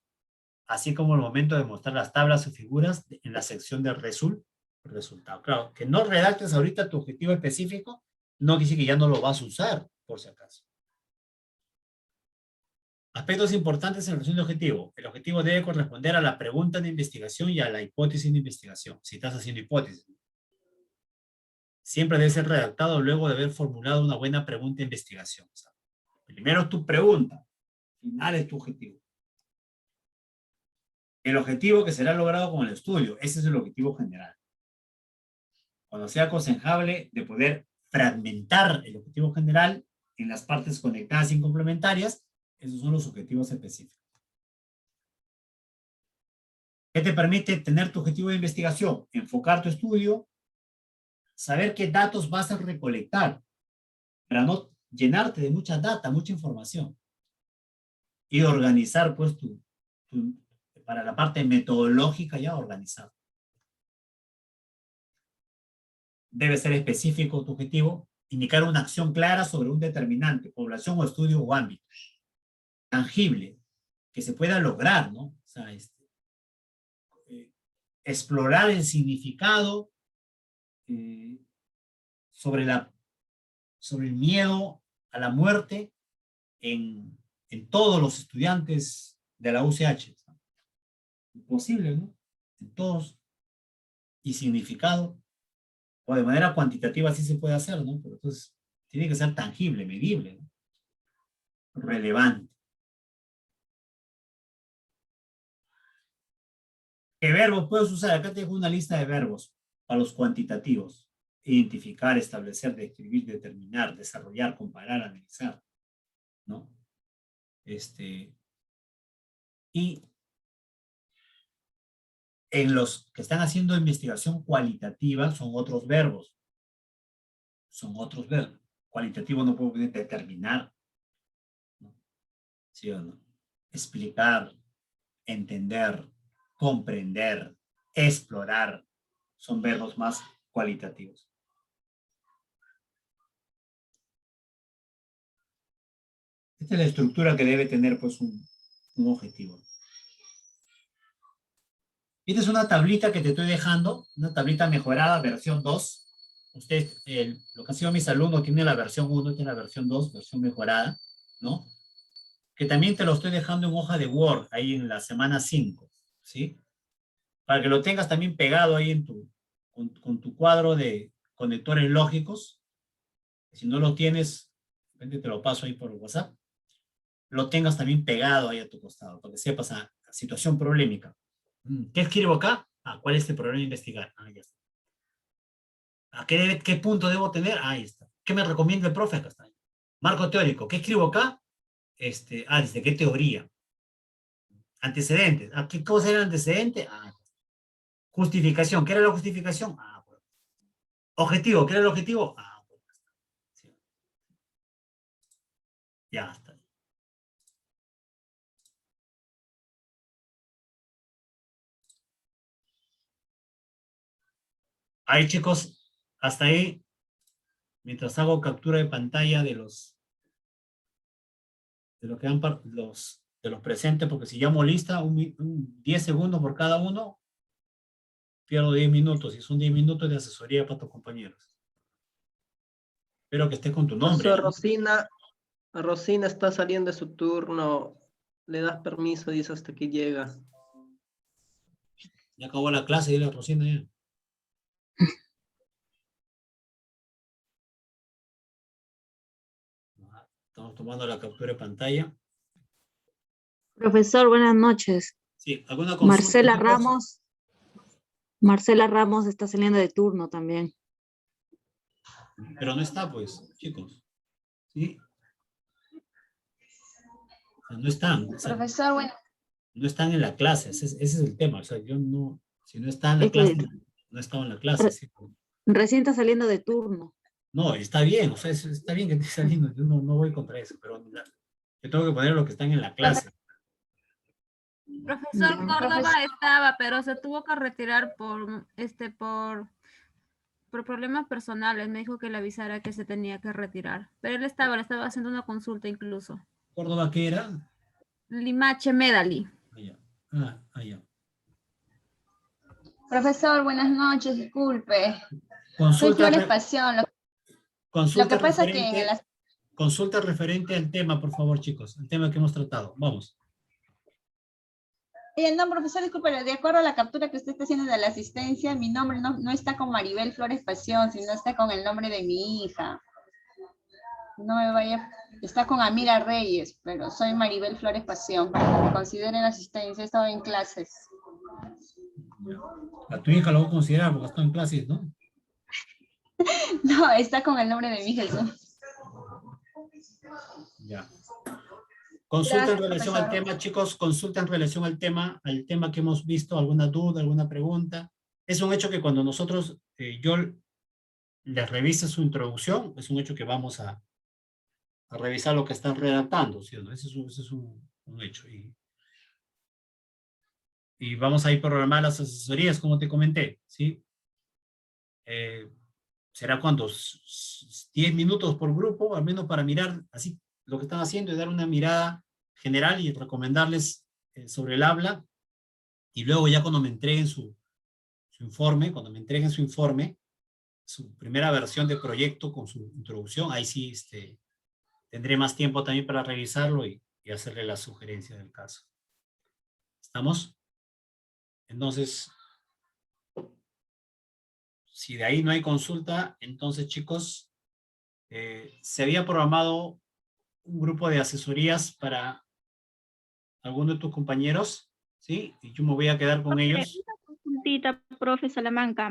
así como el momento de mostrar las tablas o figuras en la sección de resultado. Claro, que no redactes ahorita tu objetivo específico, no quiere decir que ya no lo vas a usar, por si acaso. Aspectos importantes en relación de objetivo. El objetivo debe corresponder a la pregunta de investigación y a la hipótesis de investigación, si estás haciendo hipótesis. Siempre debe ser redactado luego de haber formulado una buena pregunta de investigación. O sea, primero es tu pregunta, final es tu objetivo. El objetivo que será logrado con el estudio, ese es el objetivo general. Cuando sea aconsejable de poder fragmentar el objetivo general en las partes conectadas y complementarias, esos son los objetivos específicos. ¿Qué te permite tener tu objetivo de investigación? Enfocar tu estudio, saber qué datos vas a recolectar, para no llenarte de mucha data, mucha información. Y organizar, pues, para la parte metodológica ya organizar. Debe ser específico tu objetivo, indicar una acción clara sobre un determinante, población o estudio o ámbito. Tangible, que se pueda lograr, ¿no? O sea, explorar el significado sobre el miedo a la muerte en todos los estudiantes de la UCH. ¿No? Imposible, ¿no? En todos. Y significado. O de manera cuantitativa sí se puede hacer, ¿no? Pero entonces tiene que ser tangible, medible, ¿no? Relevante. ¿Qué verbos puedes usar? Acá tengo una lista de verbos para los cuantitativos. Identificar, establecer, describir, determinar, desarrollar, comparar, analizar, ¿no? Y en los que están haciendo investigación cualitativa son otros verbos. Son otros verbos. Cualitativo no puedo determinar, ¿no? ¿Sí o no? Explicar, entender, comprender, explorar, son verbos más cualitativos. Esta es la estructura que debe tener, pues, un objetivo. Esta es una tablita que te estoy dejando, una tablita mejorada, versión 2. Usted, lo que han sido mis alumnos, tiene la versión 1, tiene la versión 2, versión mejorada, ¿no? Que también te lo estoy dejando en hoja de Word, ahí en la semana 5, ¿sí? Para que lo tengas también pegado ahí con tu cuadro de conectores lógicos. Si no lo tienes, de repente te lo paso ahí por WhatsApp. Lo tengas también pegado ahí a tu costado, para que sepas a situación problemática. ¿Qué escribo acá? ¿Cuál es el problema de investigar? Ya está. ¿Qué punto debo tener? Ahí está. ¿Qué me recomienda el profe? Acá está. Marco teórico. ¿Qué escribo acá? Dice, ¿qué teoría? Antecedentes. ¿Qué cosa era el antecedente? Justificación. ¿Qué era la justificación? Bueno. Objetivo. ¿Qué era el objetivo? Bueno. Sí. Ya está. Ahí, chicos, hasta ahí, mientras hago captura de pantalla de los presentes, porque si llamo lista, 10 segundos por cada uno, pierdo 10 minutos, y son 10 minutos de asesoría para tus compañeros. Espero que estés con tu nombre. Profesor, Rosina está saliendo de su turno. Le das permiso, dice, hasta que llega. Ya acabó la clase, dile a Rosina ya. Estamos tomando la captura de pantalla. Profesor, buenas noches. Sí, ¿alguna consulta? Marcela Ramos está saliendo de turno también. Pero no está, pues, chicos. ¿Sí? O sea, no están. O sea, Profesor, bueno, no están en la clase. Ese es el tema. O sea, yo no, si no está en la Es que- clase, no estaba en la clase. ¿Sí? Recién está saliendo de turno. No, está bien. O sea, está bien que esté saliendo. Yo no voy contra eso. Pero yo tengo que poner lo que están en la clase. Profesor Ya. Córdoba estaba, pero se tuvo que retirar por problemas personales. Me dijo que le avisara que se tenía que retirar. Pero él le estaba haciendo una consulta incluso. ¿Córdoba qué era? Limache Medali. Allá. Allá. profesor, buenas noches, disculpe. Soy Consulta, Flores Pasión. consulta Lo que pasa que en referente, el consulta referente al tema, por favor, chicos. El tema que hemos tratado. Vamos. No, profesor, disculpe, de acuerdo a la captura que usted está haciendo de la asistencia, mi nombre no está con Maribel Flores Pasión, sino está con el nombre de mi hija. No me vaya, está con Amira Reyes, pero soy Maribel Flores Pasión, para que me consideren asistencia, he estado en clases. A tu hija lo voy a considerar porque está en clases, ¿no? No, está con el nombre de mi hija. Ya. Consulta en Gracias, relación al profesor. tema, chicos, consulta en relación al tema que hemos visto, alguna duda, alguna pregunta. Es un hecho que cuando nosotros, yo les revise su introducción, es un hecho que vamos a revisar lo que están redactando, ¿sí o no? Ese es un hecho. Y vamos a ir programar las asesorías, como te comenté, ¿sí? ¿Será cuánto? 10 minutos por grupo, al menos para mirar así lo que están haciendo y dar una mirada general y recomendarles sobre el habla. Y luego ya cuando me entreguen su informe, cuando me entreguen su informe, su primera versión de proyecto con su introducción, ahí sí tendré más tiempo también para revisarlo y hacerle la sugerencia del caso. ¿Estamos? Entonces, si de ahí no hay consulta, entonces chicos, se había programado un grupo de asesorías para alguno de tus compañeros, ¿sí? Y yo me voy a quedar con ellos. Una consultita, profe Salamanca.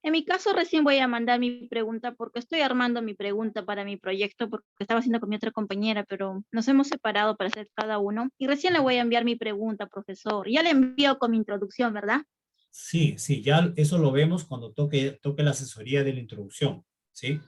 En mi caso recién voy a mandar mi pregunta porque estoy armando mi pregunta para mi proyecto porque estaba haciendo con mi otra compañera, pero nos hemos separado para hacer cada uno y recién le voy a enviar mi pregunta, profesor. Ya le envío con mi introducción, ¿verdad? Sí, ya eso lo vemos cuando toque la asesoría de la introducción, ¿sí?